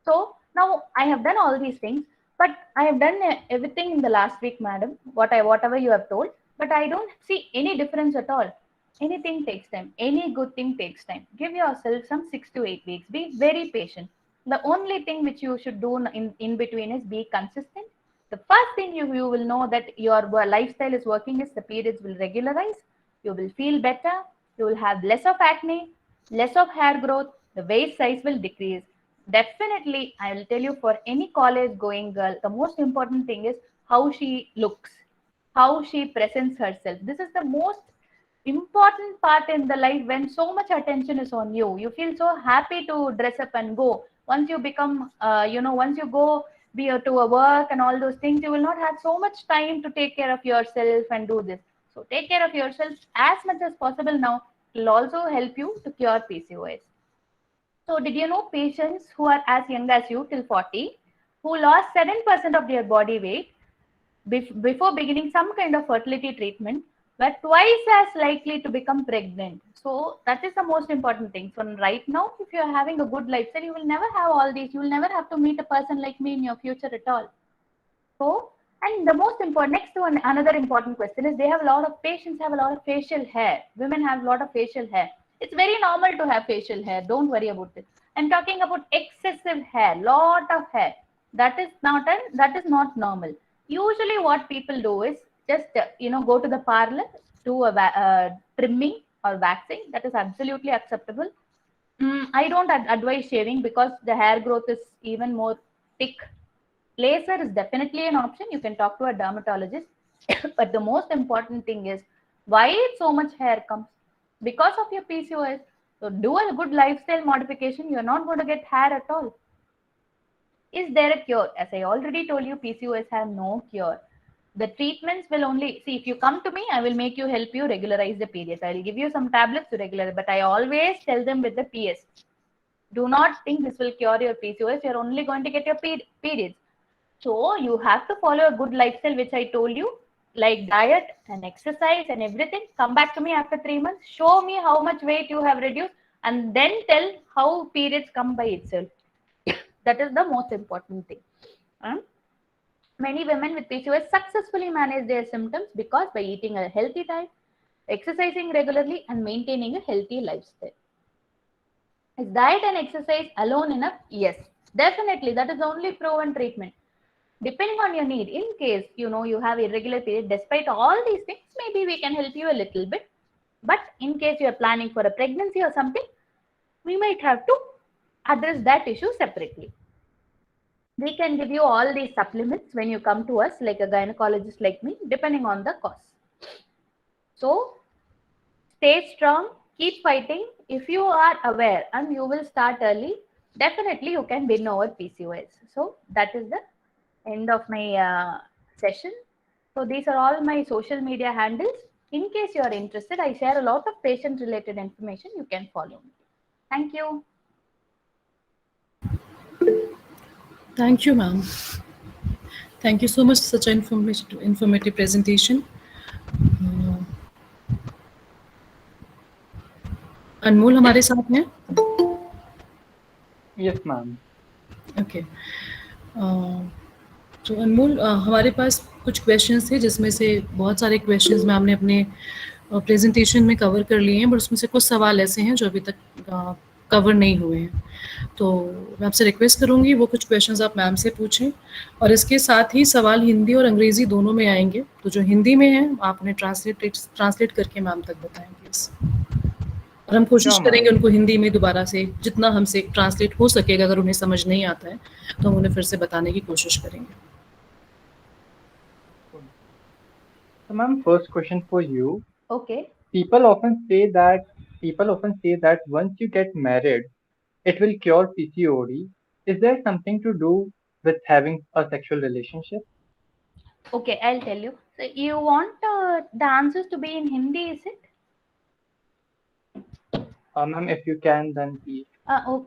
So now I have done all these things, but I have done everything in the last week, madam, whatever you have told, but I don't see any difference at all. Anything takes time. Any good thing takes time. Give yourself some 6 to 8 weeks. Be very patient. The only thing which you should do in between is be consistent. The first thing you will know that your lifestyle is working is the periods will regularize. You will feel better. You will have less of acne, less of hair growth. The waist size will decrease. Definitely, I will tell you, for any college going girl, the most important thing is how she looks, how she presents herself. This is the most important part in the life. When so much attention is on you, you feel so happy to dress up and go. Once you become once you go to a work and all those things, you will not have so much time to take care of yourself and do this. So take care of yourself as much as possible now. It will also help you to cure PCOS. So did you know patients who are as young as you till 40 who lost 7% of their body weight before beginning some kind of fertility treatment were twice as likely to become pregnant? So that is the most important thing. So right now, if you are having a good lifestyle, you will never have all these. You will never have to meet a person like me in your future at all. So, and the most important, next to another important question is, patients have a lot of facial hair. Women have a lot of facial hair. It's very normal to have facial hair. Don't worry about it. I'm talking about excessive hair, lot of hair. That is not normal. Usually what people do is just, go to the parlor, do a trimming or waxing. That is absolutely acceptable. I don't advise shaving because the hair growth is even more thick. Laser is definitely an option. You can talk to a dermatologist. But the most important thing is, why so much hair comes? Because of your PCOS. So do a good lifestyle modification. You're not going to get hair at all. Is there a cure? As I already told you, PCOS have no cure. The treatments will only, see, if you come to me, I will help you regularize the periods. I will give you some tablets to regularize, but I always tell them with the PS. Do not think this will cure your PCOS. You're only going to get your periods. So you have to follow a good lifestyle, which I told you, like diet and exercise and everything. Come back to me after 3 months. Show me how much weight you have reduced and then tell how periods come by itself. That is the most important thing. Many women with PCOS successfully manage their symptoms because by eating a healthy diet, exercising regularly, and maintaining a healthy lifestyle. Is diet and exercise alone enough? Yes, definitely. That is the only proven treatment. Depending on your need, in case you have irregular period, despite all these things, maybe we can help you a little bit. But in case you are planning for a pregnancy or something, we might have to address that issue separately. we can give you all these supplements when you come to us, like a gynecologist like me, depending on the cost. So stay strong, keep fighting. If you are aware and you will start early, definitely you can win over PCOS. So that is the end of my session. So these are all my social media handles. In case you are interested, I share a lot of patient related information. You can follow me. Thank you. Thank you, ma'am. Thank you so much for such an informative presentation. अनमोल हमारे साथ हैं? Yes, ma'am. Okay तो अनमोल, हमारे पास कुछ questions थे जिसमें से बहुत सारे क्वेश्चंस मैम ने अपने प्रेजेंटेशन में कवर कर लिए हैं, बट उसमें से कुछ सवाल ऐसे हैं जो अभी तक कवर नहीं हुए हैं। तो मैं आपसे रिक्वेस्ट करूँगी वो कुछ क्वेश्चंस आप मैम से पूछें, और इसके साथ ही सवाल हिंदी और अंग्रेज़ी दोनों में आएंगे। तो जो हिंदी में है आप उन्हें ट्रांसलेट करके मैम तक बताएं प्लीज़, और हम कोशिश Sure, ma'am. करेंगे उनको हिंदी में दोबारा से जितना हमसे ट्रांसलेट हो सकेगा, अगर उन्हें समझ नहीं आता है तो हम उन्हें फिर से बताने की कोशिश करेंगे। So, ma'am, first question for you. Okay. People often say that once you get married, it will cure PCOD. Is there something to do with having a sexual relationship? Okay, I'll tell you. So you want the answers to be in Hindi, is it? Ma'am, if you can, then please.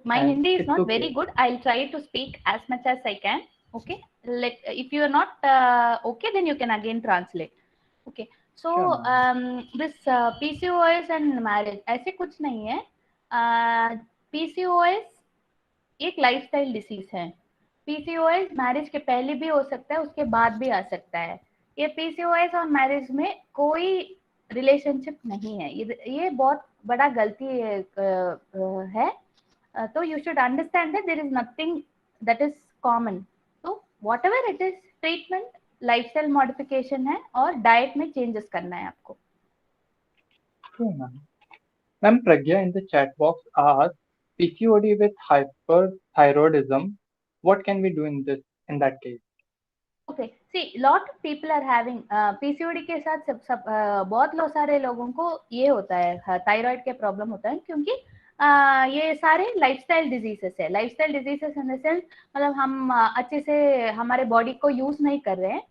My And Hindi is it's not okay. very good. I'll try to speak as much as I can. Okay. If you are not okay, then you can again translate. Okay. So Sure, this PCOS and marriage, ऐसे कुछ नहीं है. PCOS एक lifestyle disease है. PCOS marriage के पहले भी हो सकता है, उसके बाद भी आ सकता है. ये PCOS और मैरिज में कोई रिलेशनशिप नहीं है. ये बहुत बड़ा गलती है. तो you should understand that there is nothing that is common. तो whatever it is, treatment lifestyle modification है और डाइट में चेंजेस करना है आपको. Sure, ma'am. Ma'am, Pragya in the chat box asked, PCOD with hyperthyroidism, what can we do in that case? Okay, see, lot of people are having PCOD के साथ बहुत सारे लोगों को ये होता है, थायराइड के प्रॉब्लम होता है, क्योंकि ये सारे लाइफस्टाइल डिजीजेस है. Lifestyle diseases in the sense, मतलब हम अच्छे से हमारे बॉडी को यूज नहीं कर रहे हैं,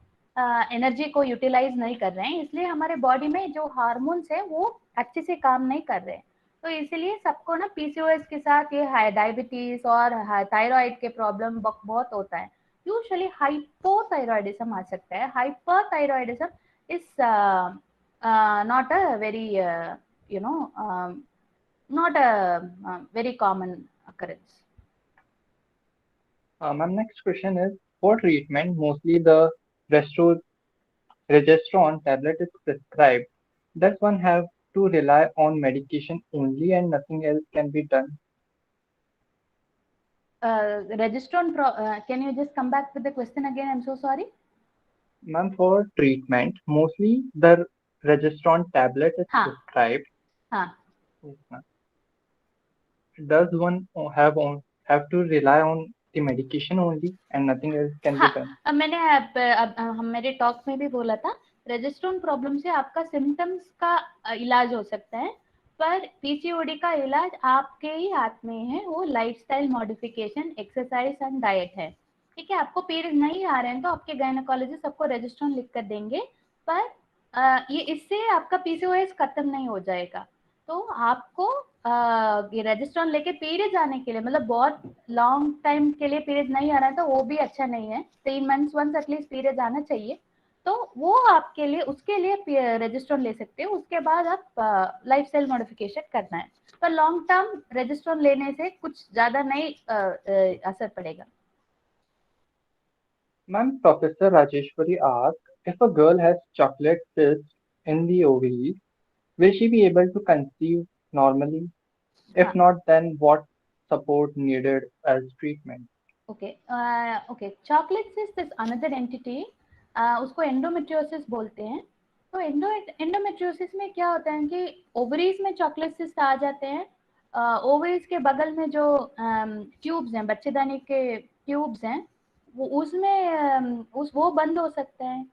एनर्जी को यूटिलाइज नहीं कर रहे हैं, इसलिए हमारे बॉडी में जो हार्मोन्स है वो अच्छे से काम नहीं कर रहे हैं. तो इसीलिए सबको ना PCOS के साथ ये डायबिटीज और थायराइड के प्रॉब्लम बहुत होता है. Usually hypothyroidism आ सकता है. Hyperthyroidism is not a very not a very common occurrence. Ma'am, next question is, for treatment, mostly the progesterone tablet is prescribed. Does one have to rely on medication only and nothing else can be done? Regesterone, can you just come back with the question again? I'm so sorry. Ma'am, for treatment, mostly the progesterone tablet is prescribed. Yes, ma'am. Does one have to rely on the medication only and nothing else can be done? मैंने मेरे talk में भी बोला था, रेजिस्ट्रोन problem से आपका symptoms का इलाज हो सकता है, पर PCOD का इलाज आपके ही हाथ में है. वो lifestyle modification, exercise and diet है. ठीक है, आपको पीरियड नहीं आ रहे हैं तो आपके गायनेकोलॉजिस्ट आपको रेजिस्ट्रोन लिख कर देंगे, पर ये इससे आपका PCOS खत्म नहीं हो जाएगा. तो आपको ये रेजिस्ट्रोन लेके पीरियड आने के लिए, मतलब बहुत लॉन्ग टाइम के लिए पीरियड नहीं आ रहा है तो वो भी अच्छा नहीं है. 3 months वंस एटलीस्ट पीरियड आना चाहिए. तो वो आपके लिए, उसके लिए रेजिस्ट्रोन ले सकते हो. उसके बाद आप लाइफस्टाइल मॉडिफिकेशन करना है, पर लॉन्ग टर्म रेजिस्ट्रोन लेने से कुछ ज्यादा नहीं असर पड़ेगा. Ma'am, Professor Rajeshwari asked, if a girl has chocolate cysts in the ovaries, will she be able to conceive normally? If not, then what support needed as treatment? Okay, chocolate cyst is another entity. उसको endometriosis बोलते हैं. तो endometriosis में क्या होता है कि ovaries में चॉकलेट सिस्ट आ जाते हैं. ओवरीज के बगल में जो ट्यूब्स हैं, बच्चेदानी के ट्यूब्स हैं, उसमें वो बंद हो सकते हैं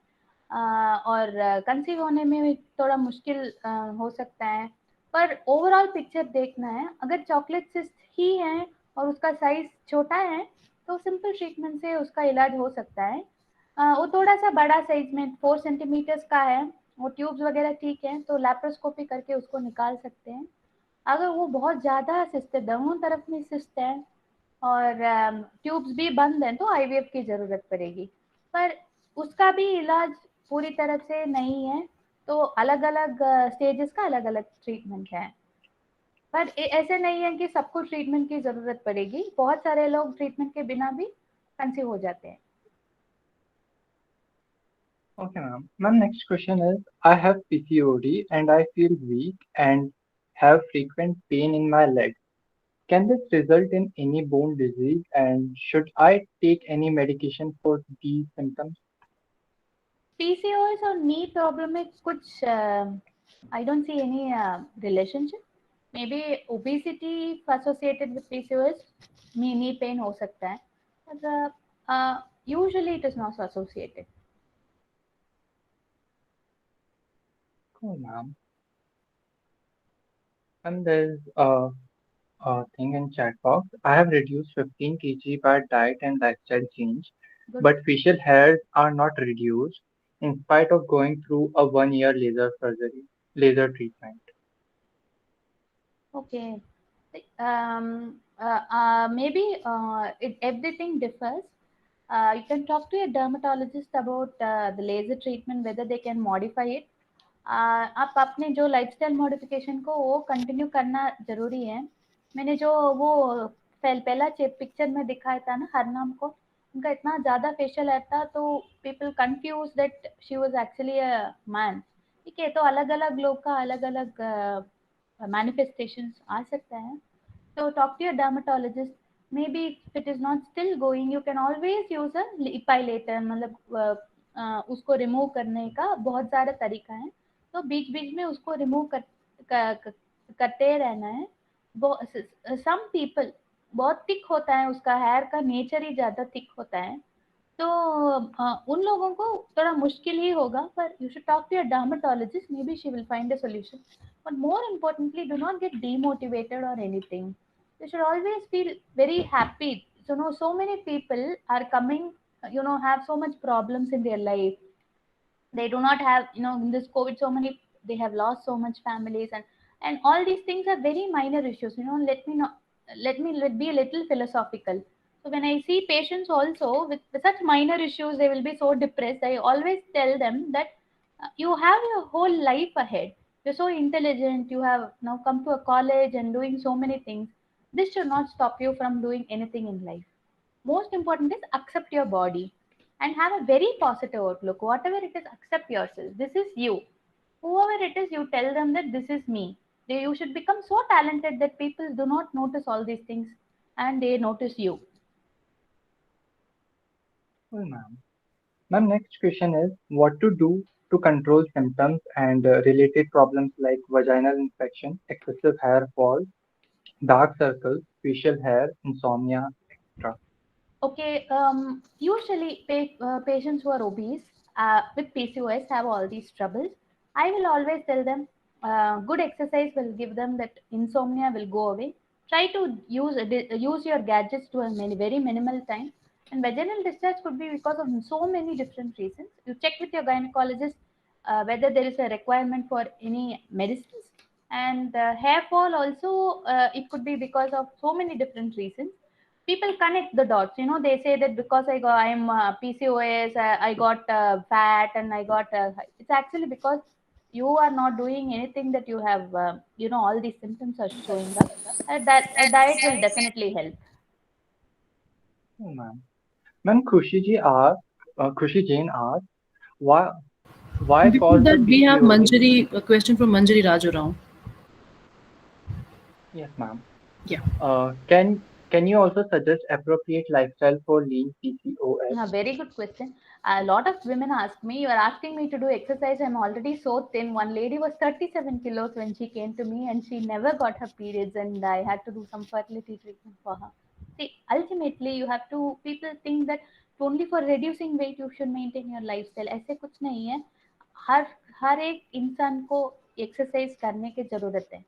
और कंसीव होने में भी थोड़ा मुश्किल हो सकता है। पर ओवरऑल पिक्चर देखना है, अगर चॉकलेट सिस्ट ही है और उसका साइज छोटा है तो सिंपल ट्रीटमेंट से उसका इलाज हो सकता है। वो थोड़ा सा बड़ा साइज में 4 सेंटीमीटर्स का है, वो ट्यूब्स वगैरह ठीक है तो लैप्रोस्कोपी करके उसको निकाल सकते हैं। अगर वो बहुत ज़्यादा सिस्ट है, दोनों तरफ में सिस्ट है और ट्यूब्स भी बंद हैं तो आईवीएफ की ज़रूरत पड़ेगी। पर उसका भी इलाज पूरी तरह से नहीं है, तो अलग अलग स्टेजेस का अलग अलग ट्रीटमेंट है। पर ऐसे नहीं है कि सबको ट्रीटमेंट की ज़रूरत पड़ेगी, बहुत सारे लोग ट्रीटमेंट के बिना भी कंसीव हो जाते हैं। Okay, ma'am. Ma'am, next question is, I have PCOD and I feel weak and have frequent pain in my legs. Can this result in any bone disease and should I take any medication for these symptoms? PCOS और नी problem में कुछ I don't see any relationship. May be obesity associated with PCOS, knee pain हो सकता है, पर usually it is not associated. Cool, ma'am. And there's a thing in chat box. I have reduced 15 kg by diet and lifestyle change, Good. but facial hairs are not reduced in spite of going through a 1 year laser treatment. Okay. Maybe everything differs. You can talk to your dermatologist about the laser treatment, whether they can modify it. आप अपने जो lifestyle modification को वो continue करना जरूरी है। मैंने जो वो पहला पिक्चर में दिखाया था ना हरनाम को, उनका इतना ज़्यादा फेशियल हेयर था तो people confuse that she was actually a man. ठीक है, तो अलग अलग लोग का अलग अलग manifestations आ सकता है। So talk to your dermatologist. Maybe if it is not still going, you can always use a epilator, मतलब उसको रिमूव करने का बहुत सारे तरीका है, तो बीच बीच में उसको रिमूव करते रहना है। सम पीपल बहुत थिक होता है, उसका हेयर का नेचर ही ज़्यादा थिक होता है, तो उन लोगों को थोड़ा मुश्किल ही होगा। पर you should talk to your dermatologist, maybe she will find a solution. But more importantly, do not get demotivated or anything. You should always feel very happy. So no, so many people are coming, have so much problems in their life. They do not have, in this COVID, so many, they have lost so much families, and all these things are very minor issues. Let be a little philosophical. So when I see patients also with such minor issues, they will be so depressed. I always tell them that you have your whole life ahead. You're so intelligent, you have now come to a college and doing so many things. This should not stop you from doing anything in life. Most important is accept your body and have a very positive outlook. Whatever it is, accept yourself. This is you. Whoever it is, you tell them that this is me. You should become so talented that people do not notice all these things and they notice you. Cool, ma'am. Ma'am, next question is, what to do to control symptoms and related problems like vaginal infection, excessive hair fall, dark circles, facial hair, insomnia, etc. Okay, usually patients who are obese with PCOS have all these troubles. I will always tell them good exercise will give them that insomnia will go away. Try to use your gadgets to a very minimal time. And vaginal discharge could be because of so many different reasons. You check with your gynecologist whether there is a requirement for any medicines. And hair fall also, it could be because of so many different reasons. People connect the dots. They say that because I'm PCOS, I got fat and I got it's actually because you are not doing anything, that you have all these symptoms are showing up. That a diet will definitely help. Oh, ma'am. Ma'am, Khushi Jain asked, why Before cause the that, we have PCOD? a question from Manjari Rajurao. Yes, ma'am. Yeah. Can you also suggest appropriate lifestyle for lean PCOS? Very good question. A lot of women ask me, you are asking me to do exercise. I'm already so thin. One lady was 37 kilos when she came to me and she never got her periods, and I had to do some fertility treatment for her. See, ultimately, people think that only for reducing weight you should maintain your lifestyle, ऐसे कुछ नहीं है। हर एक इंसान को exercise करने की जरूरत है।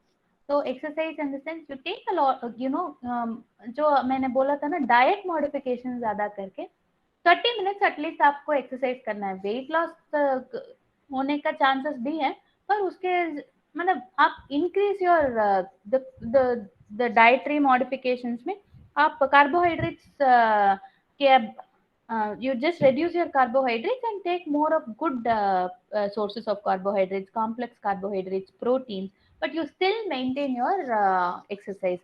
तो exercise in the sense you take a lot, you know, जो मैंने बोला था ना, डाइट मॉडिफिकेशन ज्यादा करके 30 मिनट्स एटलीस्ट आपको एक्सरसाइज करना है। वेट लॉस होने का चांसेस भी है, पर उसके मतलब आप increase your the dietary modifications में आप कार्बोहाइड्रेट्स के you just reduce your carbohydrates and take more of good sources of carbohydrates, complex carbohydrates, proteins, but you still maintain your exercise.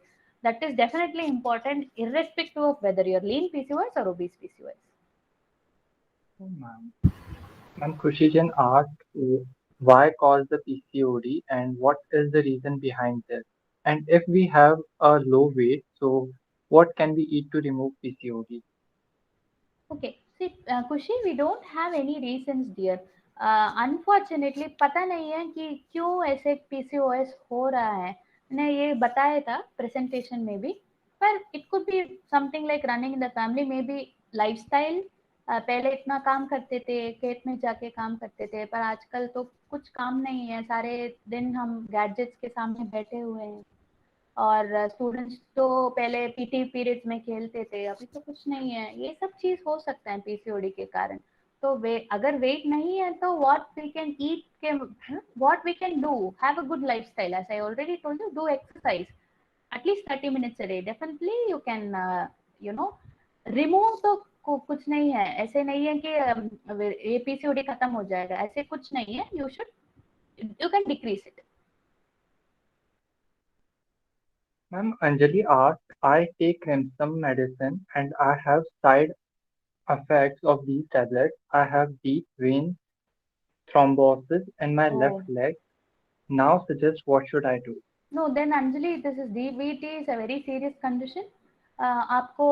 That is definitely important irrespective of whether you're lean PCOS or obese PCOS. Oh, ma'am, Khushijan asked why cause the PCOD and what is the reason behind this? And if we have a low weight, so what can we eat to remove PCOD? Okay, see, Kushi, we don't have any reasons, dear. Unfortunately, पता नहीं है कि क्यों ऐसे PCOS हो रहा है। मैंने ये बताया था प्रेजेंटेशन में भी, पर it could be something like running in the family, maybe lifestyle. पहले इतना काम करते थे, खेत में जाके काम करते थे, पर आजकल तो कुछ काम नहीं है, सारे दिन हम गैजेट्स के सामने बैठे हुए हैं। और स्टूडेंट्स तो पहले पीटी पीरियड्स में खेलते थे, अभी तो कुछ नहीं है। ये सब चीज हो सकता है पीसीओडी के कारण। तो अगर वेट नहीं है तो व्हाट वी कैन ईट के, what we can do, have a good lifestyle, as I already told you, do exercise at least 30 minutes a day, definitely you can you know remove. तो कुछ नहीं है, ऐसे नहीं है कि ये पीसीओडी खत्म हो जाएगा, ऐसे कुछ नहीं है। You can decrease it. Ma'am, Anjali asked, I take some medicine and I have side effects of these tablets. I have deep vein thrombosis in my left Oh. leg. Now suggest what should I do? No, then Anjali, this is DVT is a very serious condition. आपको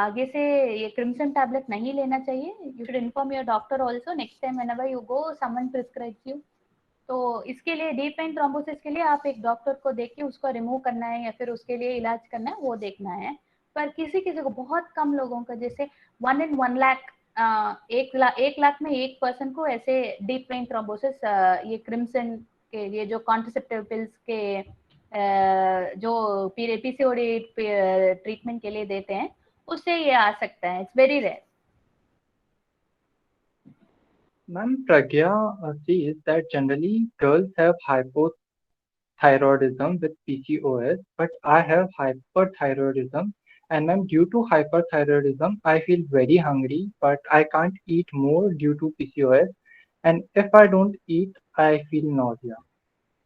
आगे से ये crimson tablet नहीं लेना चाहिए। You should inform your doctor also next time whenever you go someone prescribes you. तो इसके लिए डीप वेन थ्रोम्बोसिस के लिए आप एक डॉक्टर को देख के उसको रिमूव करना है या फिर उसके लिए इलाज करना है, वो देखना है। पर किसी किसी को, बहुत कम लोगों को, जैसे 1 in 1 lakh, 1 लाख में 1 पर्सन को ऐसे डीप वेन थ्रोम्बोसिस, ये क्रिम्सन के लिए जो कॉन्ट्रासेप्टिव पिल्स के जो पीसीओडी ट्रीटमेंट के लिए देते हैं, उससे ये आ सकता है। It's very rare. Ma'am, Pragya says that generally girls have hypothyroidism with PCOS, but I have hyperthyroidism. And ma'am, due to hyperthyroidism, I feel very hungry, but I can't eat more due to PCOS. And if I don't eat, I feel nausea.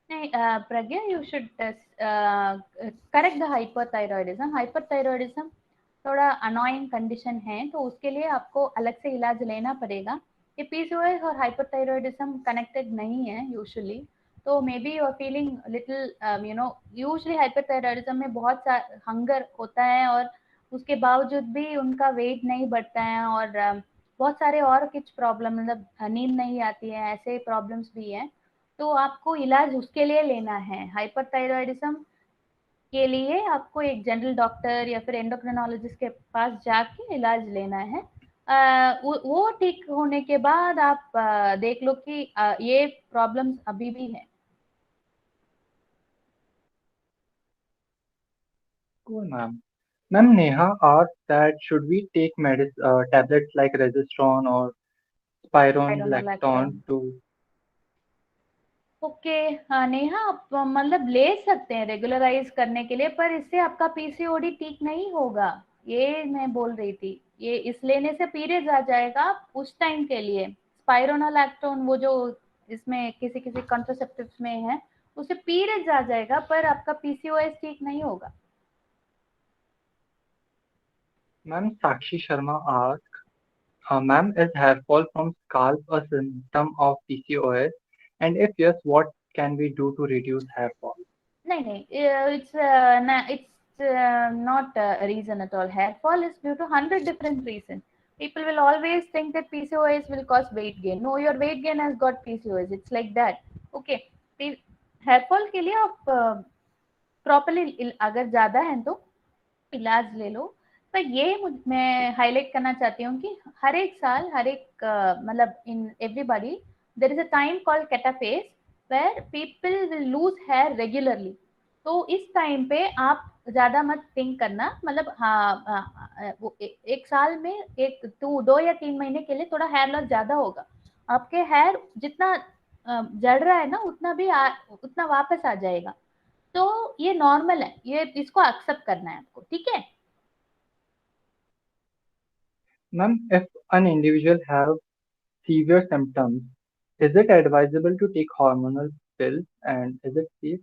नहीं Pragya, you should correct the hyperthyroidism. Hyperthyroidism थोड़ा annoying condition है, तो उसके लिए आपको अलग से इलाज लेना पड़ेगा। ये पीसीओएस और हाइपरथायरॉयडिज्म कनेक्टेड नहीं है यूजुअली। तो maybe you are feeling little, you know, usually hyperthyroidism में बहुत सा हंगर होता है और उसके बावजूद भी उनका वेट नहीं बढ़ता है, और बहुत सारे और कुछ प्रॉब्लम, मतलब नींद नहीं आती है, ऐसे प्रॉब्लम्स भी हैं। तो आपको इलाज उसके लिए लेना है। हाइपरथायरॉयडिज्म के लिए आपको एक जनरल डॉक्टर या फिर एंडोक्रिनोलॉजिस्ट के पास जाके इलाज लेना है। वो ठीक होने के बाद आप देख लो कि ये प्रॉब्लम्स अभी भी है। Cool, ma'am. Ma'am, Neha asked that should we take tablets like Resistron or Spironolactone to. Okay, Neha, आप मतलब ले सकते हैं रेगुलराइज करने के लिए, पर इससे आपका पीसीओडी ठीक नहीं होगा। ये मैं बोल रही थी, ये इस लेने से पीरियड्स आ जाएगा उस टाइम के लिए। स्पाइरोनोलैक्टोन वो जो इसमें किसी किसी कॉन्ट्रासेप्टिव्स में है, उससे पीरियड्स आ जाएगा, पर आपका पीसीओएस ठीक नहीं होगा। Ma'am, Sakshi Sharma asked, ma'am, is hair fall from scalp a symptom of PCOS? And if yes, what can we do to reduce hair fall? नहीं, it's not a reason at all. Hair fall is due to 100 different reasons. People will always think that PCOS will cause weight gain. No, your weight gain has got PCOS. It's like that. Okay, hair fall के लिए आप properly, अगर ज्यादा है तो इलाज ले लो। पर ये मैं हाईलाइट करना चाहती हूँ कि हर एक साल हर एक मतलब in everybody there is a time called catagen where people will lose hair regularly. तो इस टाइम पे आप ज्यादा मत थिंक करना, मतलब वो एक साल में एक 2 या 3 महीने के लिए थोड़ा हेयर लॉस ज्यादा होगा। आपके हेयर जितना जड़ रहा है ना उतना भी उतना वापस आ जाएगा। तो ये नॉर्मल है, ये इसको एक्सेप्ट करना है आपको, ठीक है। Ma'am, if an individual have severe symptoms, is it advisable to take hormonal pills and is it safe?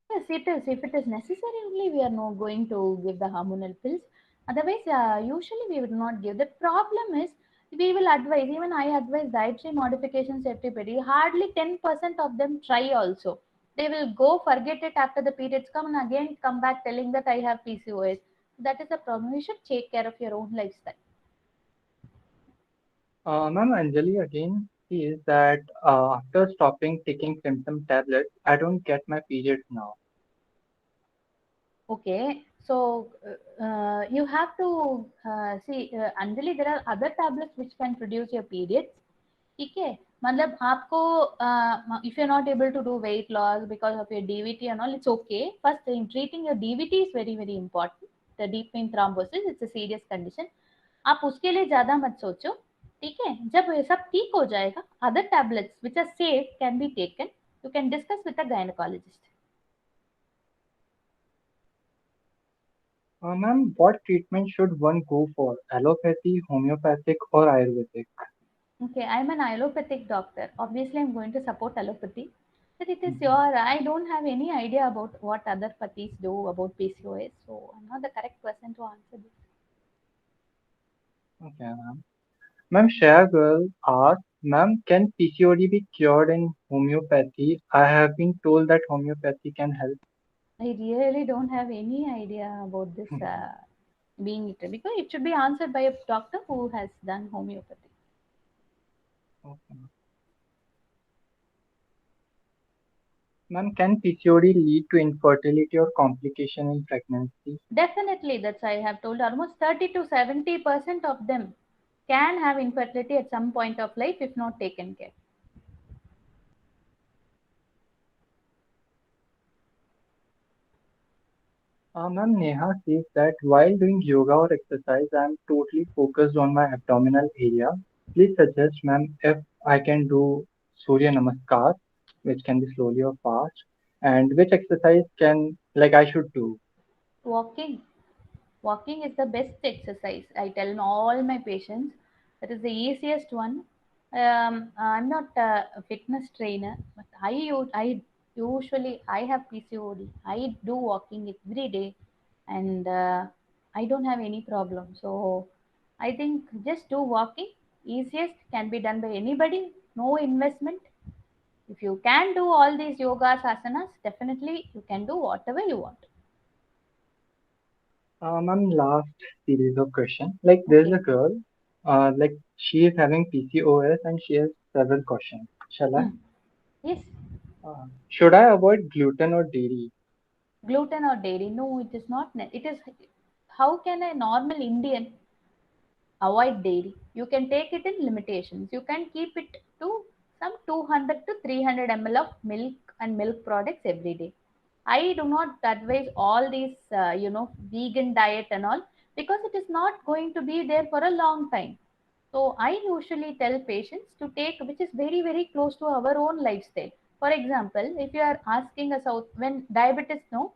Yes, it is. If it is necessary, only we are not going to give the hormonal pills. Otherwise, usually we would not give. The problem is we will advise. Even I advise dietary modifications to everybody. Hardly 10% of them try also. They will go forget it after the periods come and again come back telling that I have PCOS. That is the problem. You should take care of your own lifestyle. Ma'am, Anjali again says that after stopping taking symptom tablets, I don't get my periods now. Okay, so you have to see, Anjali, there are other tablets which can produce your periods. ठीक है, मतलब आपको if you're not able to do weight loss because of your DVT and all, it's okay. First, in treating your DVT is very very important. The deep vein thrombosis, it's a serious condition. आप उसके लिए ज्यादा मत सोचो, ठीक है। जब ये सब ठीक हो जाएगा, other tablets which are safe can be taken. You can discuss with a gynecologist. Ma'am, what treatment should one go for? Allopathy, homeopathic, or Ayurvedic? Okay, I'm an allopathic doctor. Obviously, I'm going to support allopathy. But it is your, I don't have any idea about what other pathies do about PCOS, so I'm not the correct person to answer this. Okay, ma'am. Ma'am, Share Girl asked, Ma'am, can PCOD be cured in homeopathy? I have been told that homeopathy can help. I really don't have any idea about this being it, because it should be answered by a doctor who has done homeopathy. Okay. Ma'am, can PCOD lead to infertility or complication in pregnancy? Definitely, that's I have told almost 30 to 70% of them can have infertility at some point of life if not taken care. Ma'am, Neha says that while doing yoga or exercise, I am totally focused on my abdominal area. Please suggest, ma'am, if I can do Surya Namaskar, which can be slowly or fast, and which exercise can like I should do. Walking. Walking is the best exercise. I tell all my patients that is the easiest one. I'm not a fitness trainer, but I usually I have PCOD. I do walking every day, and I don't have any problem. So I think just do walking. Easiest can be done by anybody. No investment. If you can do all these yogas, asanas, definitely you can do whatever you want. Ma'am, last series of questions. Like there's Okay. a girl, like she is having PCOS and she has several questions. Shall I? Hmm. Yes. Should I avoid gluten or dairy? Gluten or dairy? No, it is not. It is, how can a normal Indian avoid dairy? You can take it in limitations. You can keep it to some 200 to 300 ml of milk and milk products every day. I do not advise all these vegan diet and all, because it is not going to be there for a long time. So I usually tell patients to take which is very very close to our own lifestyle. For example, if you are asking us out when diabetes, no,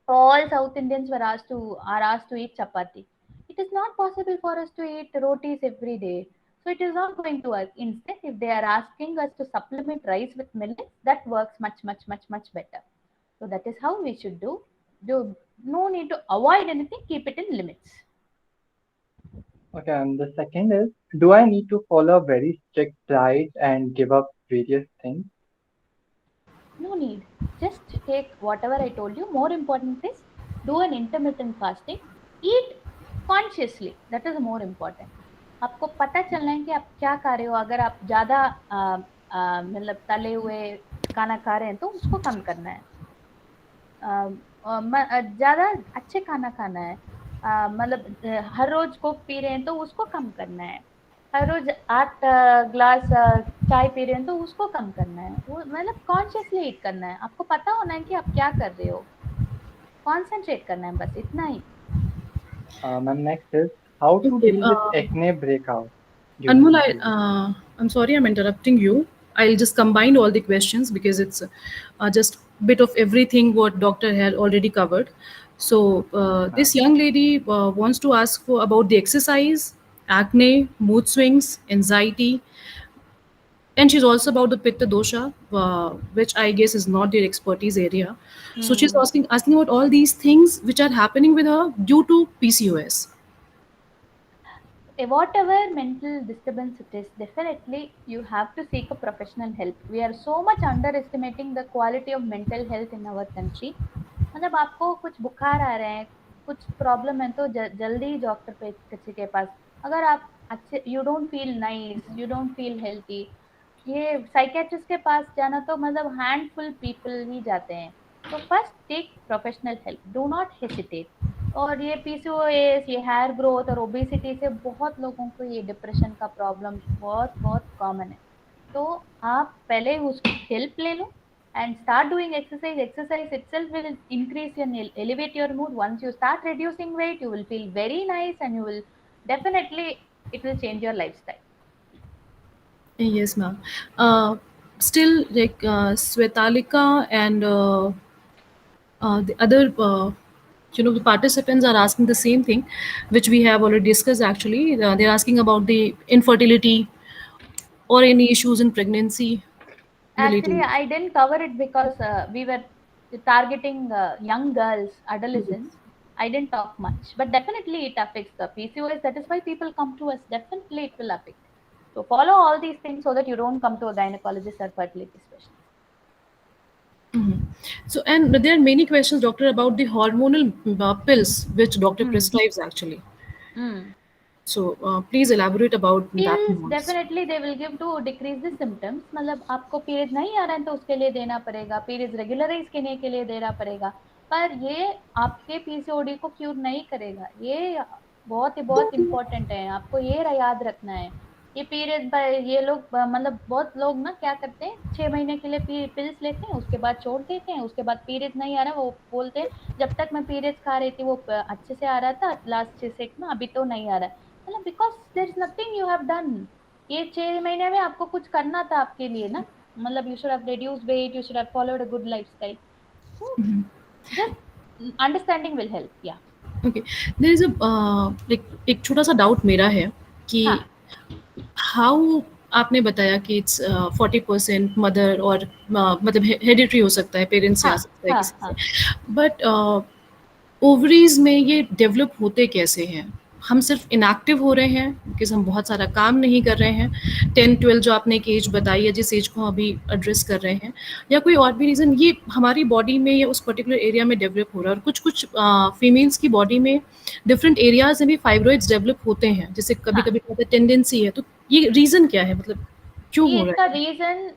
all South Indians are asked to eat chapati. It is not possible for us to eat rotis every day. So it is not going to work. Instead, if they are asking us to supplement rice with millet, that works much, much, much, much better. So that is how we should do. Do no need to avoid anything, keep it in limits. Okay, and the second is, do I need to follow a very strict diet and give up various things? No need. Just take whatever I told you. More important is do an intermittent fasting. Eat consciously. That is more important. आपको पता चलना है कि आप क्या खा रहे हो। अगर आप ज़्यादा मतलब तले हुए खाना खा रहे हैं तो उसको कम करना है। ज़्यादा अच्छे खाना खाना है। मतलब हर रोज कोक पी रहे हैं तो उसको कम करना है, हर रोज 8 ग्लास चाय पी रहे हैं तो उसको कम करना है। वो मतलब कॉन्शियसली ईट करना है, आपको पता होना है कि आप क्या कर रहे हो, कॉन्सेंट्रेट करना है, बस इतना ही। Ma'am, next is how to Okay, deal with acne breakout during Anmol, period. I'm sorry I'm interrupting you. I'll just combine all the questions because it's just bit of everything what doctor had already covered. So Ma'am. this young lady wants to ask for about the exercise, acne, mood swings, anxiety, and she's also about the pitta dosha, which I guess is not their expertise area. So she's asking about all these things which are happening with her due to PCOS. Whatever mental disturbance it is, definitely you have to seek a professional help. We are so much underestimating the quality of mental health in our country. मतलब आपको कुछ बुखार आ रहे हैं, कुछ problem है तो जल्दी डॉक्टर पे किसी के पास। अगर आप अच्छे, you don't feel nice, you don't feel healthy, ये साइकेट्रिस्ट के पास जाना तो मतलब हैंडफुल पीपल ही जाते हैं। तो first take professional help, do not hesitate. और ये पीसीओएस, ये हेयर ग्रोथ और ओबेसिटी से बहुत लोगों को ये डिप्रेशन का प्रॉब्लम बहुत बहुत कॉमन है। तो आप पहले उसकी हेल्प ले लो and start doing exercise. Exercise itself will increase and elevate your mood. Once you start reducing weight, you will feel very nice and you will definitely, it will change your lifestyle. Yes, ma'am. Still, like Svetalika and the other, the participants are asking the same thing, which we have already discussed. Actually, they're asking about the infertility or any issues in pregnancy Actually, related. I didn't cover it because we were targeting young girls, adolescents. I didn't talk much, but definitely it affects the PCOS. That is why people come to us. Definitely, it will affect. So follow all these things so that you don't come to a gynecologist or fertility specialist. So, and there are many questions, doctor, about the hormonal pills which doctor prescribes actually. Mm. So, please elaborate about that Pills more. definitely they will give to decrease the symptoms. मतलब आपको period नहीं आ रहा है तो उसके लिए देना पड़ेगा, पीरियड्स रेगुलराइज करने के लिए देना पड़ेगा, पर ये आपके पीसीओडी को क्यूर नहीं करेगा। ये बहुत इंपॉर्टेंट है, आपको ये याद रखना है। ये पीरियड ये लोग मतलब बहुत लोग ना क्या करते हैं, 6 महीने के लिए पिल्स लेते हैं, उसके बाद छोड़ देते हैं, उसके बाद पीरियड नहीं आ रहा, वो बोलते हैं जब तक मैं पीरियड्स खा रही थी वो अच्छे से आ रहा था, लास्ट 6 में अभी तो नहीं आ रहा है। मतलब because there is nothing you have done. ये 6 महीने में आपको कुछ करना था आपके लिए ना, मतलब you should have reduced weight, you should have followed a good lifestyle. So just understanding will help. या Okay, there is a एक छोटा सा डाउट मेरा है कि हाँ हाउ आपने बताया कि इट्स 40% मदर और मतलब हेरिडिटरी हो सकता है, पेरेंट्स से आ हाँ सकता है हाँ किसी हाँ से, बट ओवरीज में ये डेवलप होते कैसे हैं? हम सिर्फ इनएक्टिव हो रहे हैं बिकॉज हम बहुत सारा काम नहीं कर रहे हैं, 10-12 जो आपने एक एज बताई है जिस एज को हम अभी एड्रेस कर रहे हैं, या कोई और भी रीज़न ये हमारी बॉडी में या उस पर्टिकुलर एरिया में डेवलप हो रहा है? और कुछ कुछ फीमेल्स की बॉडी में डिफरेंट एरियाज में भी फाइब्रॉइड्स डेवलप होते हैं, जैसे कभी हाँ कभी टेंडेंसी है, तो ये रीज़न क्या है, मतलब क्यों ये हो इसका रहा है? रीजन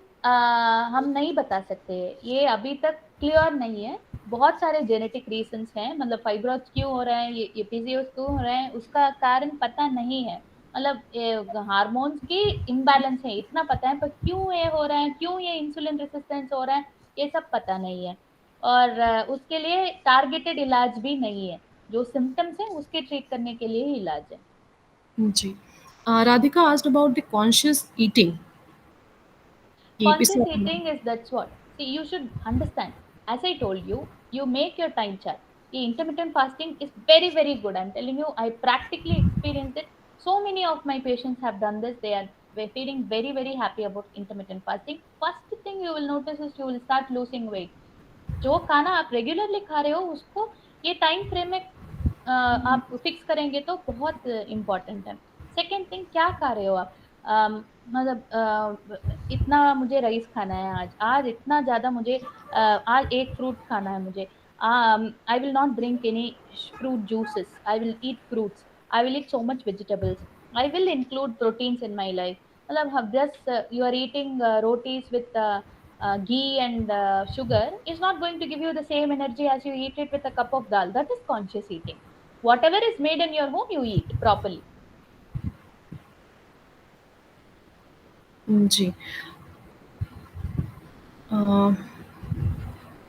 हम नहीं बता सकते, ये अभी तक क्लियर नहीं है। बहुत सारे जेनेटिक रीजंस हैं, मतलब फाइब्रॉइड्स क्यों हो रहे हैं, ये पीसीओएस क्यों हो रहे हैं, उसका कारण पता नहीं है। मतलब हार्मोन्स की इम्बैलेंस है इतना पता है, पर क्यों ये हो रहा है, क्यों ये इंसुलिन रेसिस्टेंस हो रहा है, ये सब पता नहीं है। और उसके लिए टारगेटेड इलाज भी नहीं है, जो सिम्टम्स है उसके ट्रीट करने के लिए ही इलाज है। जी। Radhika asked about the conscious eating कि Conscious पिछला eating is that's what. See, you should understand. As I told you, you make your time chart. The intermittent fasting is very, very good. I'm telling you, I practically experienced it. So many of my patients have done this. They are feeling very, very happy about intermittent fasting. First thing you will notice is you will start losing weight. जो खाना आप regularly खा रहे हो उसको ये time frame में आप फिक्स करेंगे तो बहुत इम्पोर्टेंट है। सेकेंड थिंग, क्या खा रहे हो आप? मतलब इतना मुझे राइस खाना है, आज आज इतना ज़्यादा मुझे आज एक फ्रूट खाना है मुझे, I will not drink any fruit juices, I will eat fruits, I will eat so much vegetables, I will include proteins in my life. मतलब हम just you are eating rotis with ghee and sugar is not going to give you the same energy as you eat it with a cup of dal. That is conscious eating. whatever is made in your home, you eat properly. जी।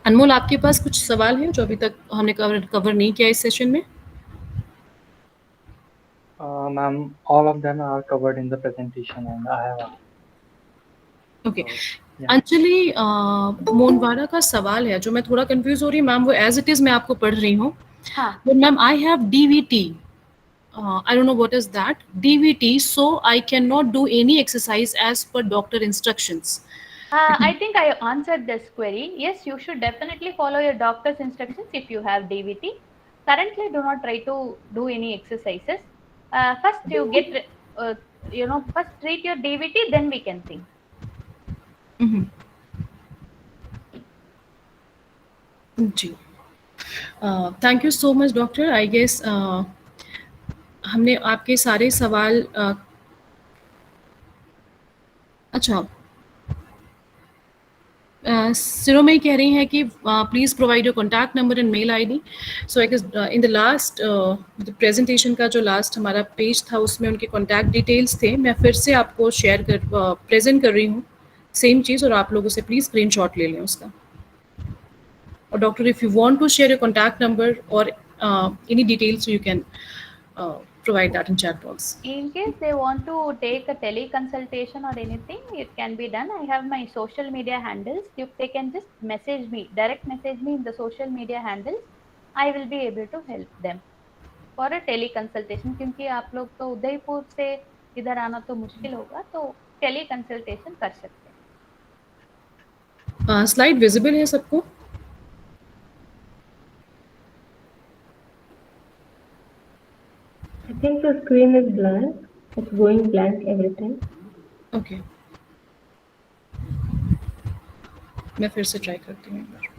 अनमोल, आपके पास कुछ सवाल है जो अभी तक हमने cover नहीं किया इस सेशन में? Ma'am, all of them are covered in the presentation, and I have answered. Okay. Yeah. Anjali Monwara का सवाल है जो मैं थोड़ा कंफ्यूज हो रही हूँ मैम, वो एज इट इज मैं आपको पढ़ रही हूँ। हाँ, ma'am, I have DVT, I don't know what is that DVT, so I cannot do any exercise as per doctor instructions. I think I answered this query. Yes, you should definitely follow your doctor's instructions if you have DVT. Currently, do not try to do any exercises. First, you get, first treat your DVT, then we can think. जी, thank you so much doctor. I guess हमने आपके सारे सवाल अच्छा, सिरोमई कह रही हैं कि please provide your contact number and mail ID. So I guess in the last presentation का जो लास्ट हमारा पेज था उसमें उनके कॉन्टैक्ट डिटेल्स थे। मैं फिर से आपको शेयर कर प्रेजेंट कर रही हूँ सेम चीज़, और आप लोगों से प्लीज़ स्क्रीनशॉट ले लें उसका। और doctor, if you want to share your contact number और any details, you can provide that in chat box. In case they want to take a teleconsultation or anything, it can be done. I have my social media handles. If they can just message me, direct message me in the social media handles, I will be able to help them for a teleconsultation. क्योंकि आप लोग तो उदयपुर से इधर आना तो मुश्किल होगा, तो teleconsultation कर सकते हैं। स्लाइड विजिबल है सबको? I think the screen is blank. It's going blank every time. Okay. मैं फिर से ट्राई करती हूँ एक बार।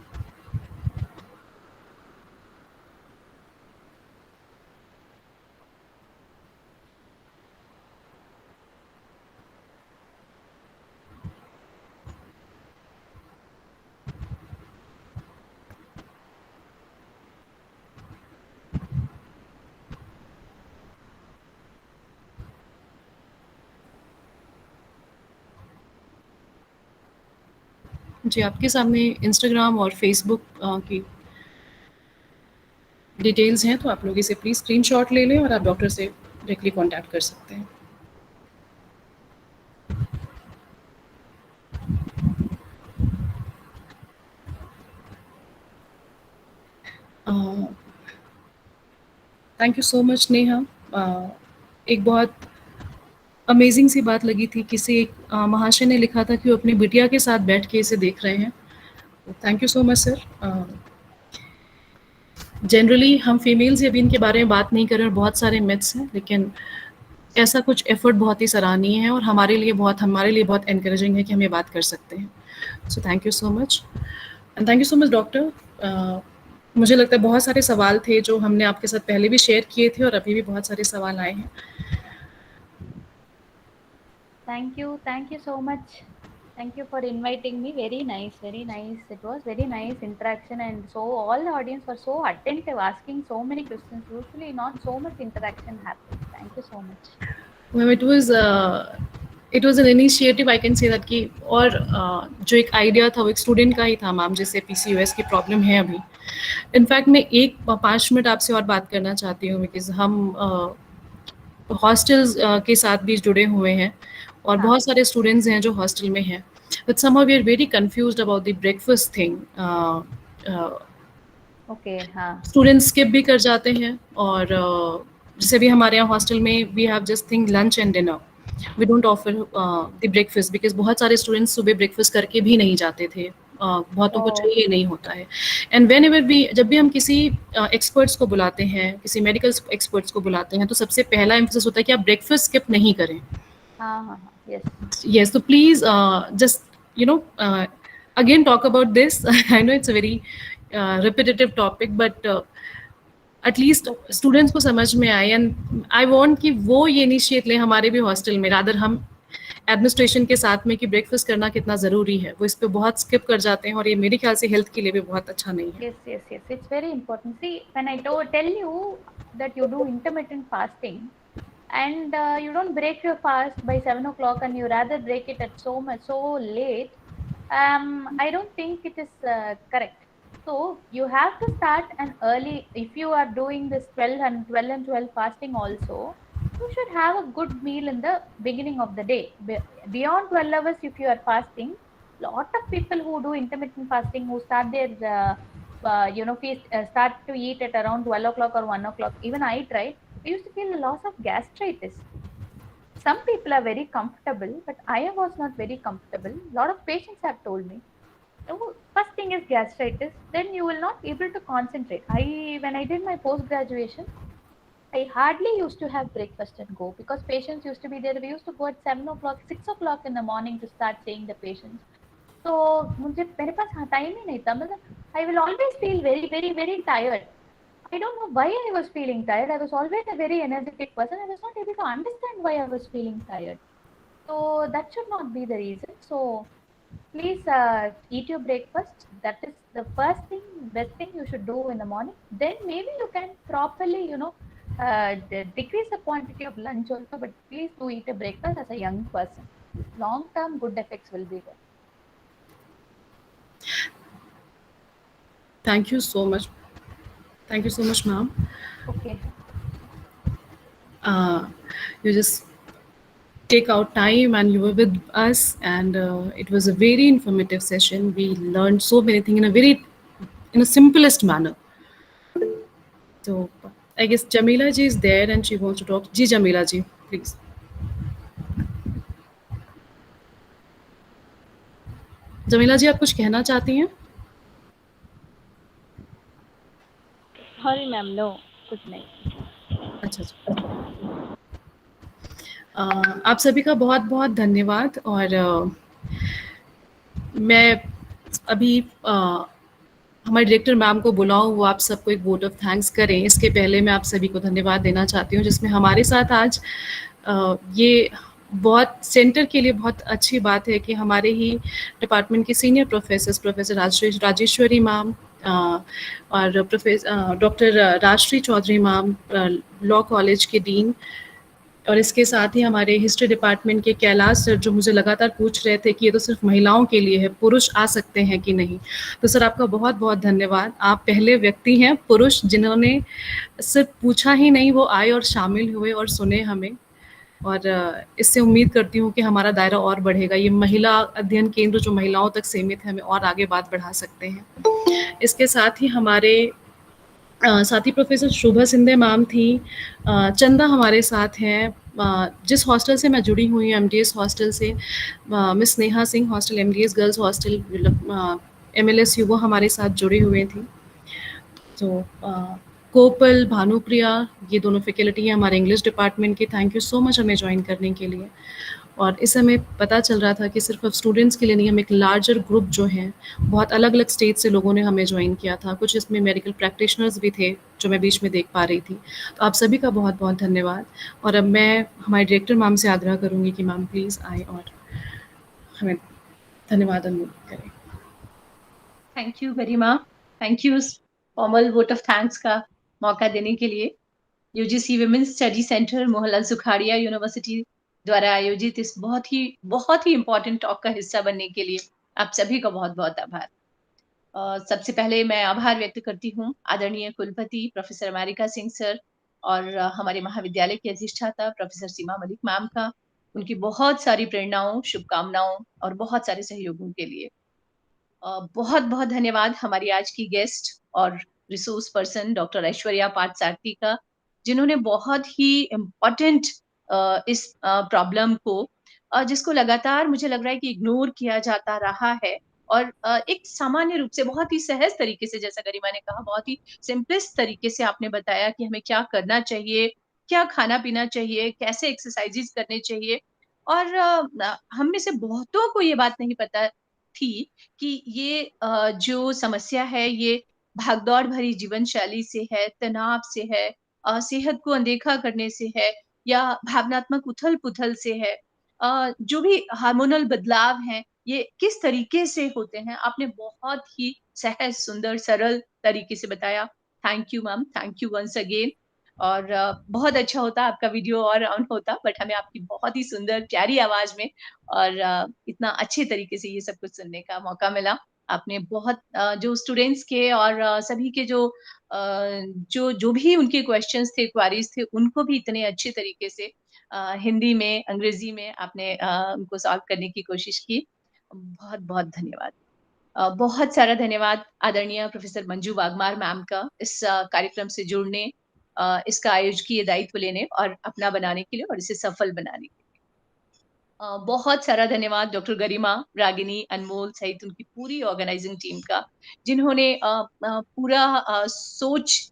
जी, आपके सामने इंस्टाग्राम और फेसबुक की डिटेल्स हैं, तो आप लोग इसे प्लीज़ स्क्रीनशॉट ले लें और आप डॉक्टर से डायरेक्टली कांटेक्ट कर सकते हैं। Thank you so much Neha. एक बहुत अमेजिंग सी बात लगी थी, किसी एक महाशय ने लिखा था कि वो अपनी बिटिया के साथ बैठ के इसे देख रहे हैं। Thank you so much sir. Generally हम फीमेल्स अभी इनके बारे में बात नहीं कर रहे हैं, बहुत सारे मिथ्स हैं, लेकिन ऐसा कुछ एफर्ट बहुत ही सराहनीय है और हमारे लिए बहुत एनकरेजिंग है कि हम ये बात कर सकते हैं। So thank you so much and thank you so much doctor. मुझे लगता है बहुत सारे सवाल थे जो हमने आपके साथ पहले भी शेयर किए थे और अभी भी बहुत सारे सवाल आए हैं। Thank you so much. Thank you for inviting me. Very nice. It was very nice interaction, and so all the audience were so attentive, asking so many questions. Usually, not so much interaction happens. Thank you so much. Well, it was an initiative, I can say that कि और जो एक idea था वो एक student का ही था ma'am, जिससे PCOS की प्रॉब्लम है अभी। इनफैक्ट मैं 5 मिनट आपसे और बात करना चाहती हूँ, बिकॉज हम हॉस्टल्स के साथ भी जुड़े हुए हैं और बहुत सारे स्टूडेंट्स हैं जो हॉस्टल में हैं, but somehow we are very confused about the breakfast thing. Okay, हाँ। स्टूडेंट्स स्किप भी कर जाते हैं और जैसे भी हमारे यहाँ हॉस्टल में we have just think lunch and dinner, we don't offer the breakfast, because बहुत सारे स्टूडेंट्स सुबह ब्रेकफास्ट करके भी नहीं जाते थे, बहुतों को चाहिए नहीं होता है। एंड वेन एवर भी जब भी हम किसी एक्सपर्ट्स को बुलाते हैं, किसी मेडिकल एक्सपर्ट्स को बुलाते हैं, तो सबसे पहला एम्फेसिस होता है कि आप ब्रेकफास्ट स्किप नहीं करें। Yes, so please just again talk about this. I know it's a very repetitive topic, but at least students को समझ में आए, and I want कि वो ये इनिशिएट लें हमारे भी हॉस्टल में, रादर हम एडमिनिस्ट्रेशन के साथ में कि ब्रेकफास्ट करना कितना ज़रूरी है, वो इस पे बहुत स्किप कर जाते हैं और ये मेरे ख्याल से हेल्थ के लिए भी बहुत अच्छा नहीं है। Yes, it's very important. See, when I tell you, that you do intermittent fasting and you don't break your fast by 7 o'clock and you rather break it at so late, I don't think it is correct. So you have to start an early. If you are doing this 12 and 12 fasting also, you should have a good meal in the beginning of the day. Beyond 12 hours, if you are fasting, lot of people who do intermittent fasting who start their feast start to eat at around 12 o'clock or 1 o'clock. Even I tried. I used to feel a loss of gastritis. Some people are very comfortable, but I was not very comfortable. A lot of patients have told me, oh, first thing is gastritis, then you will not be able to concentrate. When I did my post graduation, I hardly used to have breakfast and go because patients used to be there. We used to go at 7 o'clock, 6 o'clock in the morning to start seeing the patients. So मुझे मेरे पास time ही नहीं था. मतलब I will always feel very very very tired. I don't know why I was feeling tired. I was always a very energetic person. I was not able to understand why I was feeling tired. So that should not be the reason. So please eat your breakfast. That is the first thing, best thing you should do in the morning. Then maybe you can properly, decrease the quantity of lunch also. But please do eat a breakfast as a young person. Long-term good effects will be there. Thank you so much. Thank you so much, ma'am. Okay. You just take out time and you were with us, and it was a very informative session. We learned so many things in a simplest manner. So I guess Jamila ji is there and she wants to talk. Ji Jamila ji, please. Jamila जी, आप कुछ कहना चाहती हैं? Sorry ma'am, no कुछ नहीं. अच्छा. आप सभी का बहुत बहुत धन्यवाद. और मैं अभी हमारे डायरेक्टर मैम को बुलाऊं, वो आप सबको एक वोट ऑफ थैंक्स करें. इसके पहले मैं आप सभी को धन्यवाद देना चाहती हूँ, जिसमें हमारे साथ आज ये बहुत सेंटर के लिए बहुत अच्छी बात है कि हमारे ही डिपार्टमेंट के सीनियर प्रोफेसर राजेश्वरी मैम और doctor Rajshree Chaudhary ma'am, law college के डीन, और इसके साथ ही हमारे हिस्ट्री डिपार्टमेंट के कैलाश सर, जो मुझे लगातार पूछ रहे थे कि ये तो सिर्फ महिलाओं के लिए है, पुरुष आ सकते हैं कि नहीं. तो सर, आपका बहुत बहुत धन्यवाद. आप पहले व्यक्ति हैं पुरुष जिन्होंने सिर्फ पूछा ही नहीं, वो आए और शामिल हुए और सुने हमें. और इससे उम्मीद करती हूँ कि हमारा दायरा और बढ़ेगा. ये महिला अध्ययन केंद्र जो महिलाओं तक सीमित है, हमें और आगे बात बढ़ा सकते हैं. इसके साथ ही हमारे साथी प्रोफेसर शोभा सिंधे मैम थी. चंदा हमारे साथ हैं. जिस हॉस्टल से मैं जुड़ी हुई हूँ, एमडीएस हॉस्टल से, miss Neha Singh hostel, MDS girls hostel, MLSU, वो हमारे साथ जुड़ी हुई थी. तो कोपल, भानुप्रिया, ये दोनों फैकल्टी हैं हमारे इंग्लिश डिपार्टमेंट की. थैंक यू सो मच हमें ज्वाइन करने के लिए. और इस समय पता चल रहा था कि सिर्फ अब स्टूडेंट्स के लिए नहीं, हम एक लार्जर ग्रुप जो हैं, बहुत अलग अलग स्टेट से लोगों ने हमें ज्वाइन किया था. कुछ इसमें मेडिकल प्रैक्टिशनर्स भी थे जो मैं बीच में देख पा रही थी. तो आप सभी का बहुत बहुत धन्यवाद. और अब मैं हमारे डायरेक्टर मैम से आग्रह करूँगी कि मैम प्लीज़ आए और हमें धन्यवाद अनुमोदित करें. Thank you very ma'am. Thank you formal vote of thanks का मौका देने के लिए. यूजीसी विमेंस स्टडी सेंटर मोहल्ला सुखाड़िया यूनिवर्सिटी द्वारा आयोजित इस बहुत ही इम्पोर्टेंट टॉक का हिस्सा बनने के लिए आप सभी का बहुत बहुत आभार. सबसे पहले मैं आभार व्यक्त करती हूँ आदरणीय कुलपति प्रोफेसर अमेरिका सिंह सर और हमारे महाविद्यालय की अधिष्ठाता प्रोफेसर सीमा मलिक मैम का, उनकी बहुत सारी प्रेरणाओं, शुभकामनाओं और बहुत सारे सहयोगों के लिए. बहुत बहुत धन्यवाद हमारी आज की गेस्ट और resource person doctor Aishwarya Parthasarathy का, जिन्होंने बहुत ही इम्पोर्टेंट इस प्रॉब्लम को, जिसको लगातार मुझे लग रहा है कि इग्नोर किया जाता रहा है, और एक सामान्य रूप से बहुत ही सहज तरीके से, जैसा गरिमा ने कहा, बहुत ही सिंपलेस्ट तरीके से आपने बताया कि हमें क्या करना चाहिए, क्या खाना पीना चाहिए, कैसे एक्सरसाइजेस करने चाहिए. और हम में से बहुतों को ये बात नहीं पता थी कि ये जो समस्या है ये भागदौड़ भरी जीवन शैली से है, तनाव से है, सेहत को अनदेखा करने से है, या भावनात्मक उथल-पुथल से है. जो भी हार्मोनल बदलाव हैं, ये किस तरीके से होते हैं, आपने बहुत ही सहज, सुंदर, सरल तरीके से बताया. Thank you ma'am, thank you once again. और बहुत अच्छा होता आपका वीडियो और ऑन होता, बट हमें आपकी बहुत ही सुंदर प्यारी आवाज में और इतना अच्छे तरीके से ये सब कुछ सुनने का मौका मिला। आपने बहुत जो स्टूडेंट्स के और सभी के जो जो भी उनके क्वेश्चंस थे, क्वारीज थे, उनको भी इतने अच्छे तरीके से हिंदी में, अंग्रेजी में आपने उनको सॉल्व करने की कोशिश की। बहुत बहुत धन्यवाद। बहुत सारा धन्यवाद आदरणीय प्रोफेसर मंजू वाघमार मैम का इस कार्यक्रम से जुड़ने, इसका आयोजकीय दायित्व लेने और अपना बनाने के लिए और इसे सफल बनाने के लिए। बहुत सारा धन्यवाद डॉक्टर गरिमा, रागिनी, अनमोल सहित उनकी पूरी ऑर्गेनाइजिंग टीम का, जिन्होंने पूरा सोच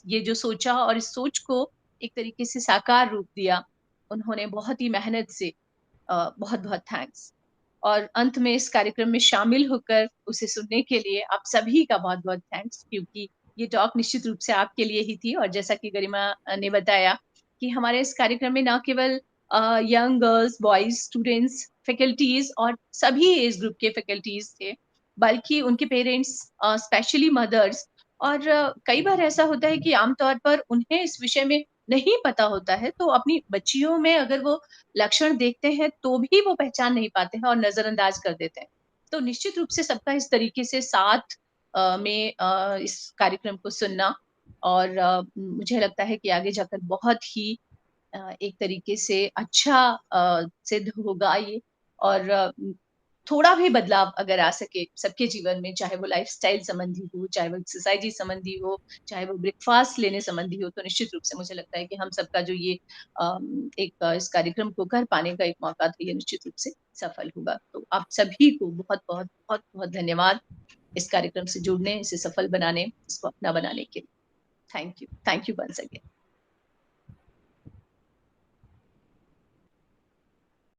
ये जो सोचा और इस सोच को एक तरीके से साकार रूप दिया, उन्होंने बहुत ही मेहनत से बहुत बहुत थैंक्स। और अंत में इस कार्यक्रम में शामिल होकर उसे सुनने के लिए आप सभी का बहुत बहुत थैंक्स, क्योंकि ये टॉक निश्चित रूप से आपके लिए ही थी। और जैसा कि गरिमा ने बताया कि हमारे इस कार्यक्रम में न केवल young girls, boys, students, faculties और सभी एज ग्रुप के फैकल्टीज थे, बल्कि उनके पेरेंट्स, स्पेशली मदर्स। और कई बार ऐसा होता है कि आमतौर पर उन्हें इस विषय में नहीं पता होता है, तो अपनी बच्चियों में अगर वो लक्षण देखते हैं तो भी वो पहचान नहीं पाते हैं और नजरअंदाज कर देते हैं। तो निश्चित रूप से सबका इस तरीके से साथ में इस कार्यक्रम को सुनना, और मुझे लगता है कि आगे जाकर बहुत ही एक तरीके से अच्छा सिद्ध होगा ये। और थोड़ा भी बदलाव अगर आ सके सबके जीवन में, चाहे वो लाइफस्टाइल संबंधी हो, चाहे वो एक्सरसाइज संबंधी हो, चाहे वो ब्रेकफास्ट लेने संबंधी हो, तो निश्चित रूप से मुझे लगता है कि हम सबका जो ये एक इस कार्यक्रम को कर पाने का एक मौका था, ये निश्चित रूप से सफल होगा। तो आप सभी को बहुत बहुत बहुत बहुत धन्यवाद इस कार्यक्रम से जुड़ने, इसे सफल बनाने, इसको अपना बनाने के लिए। Thank you once again.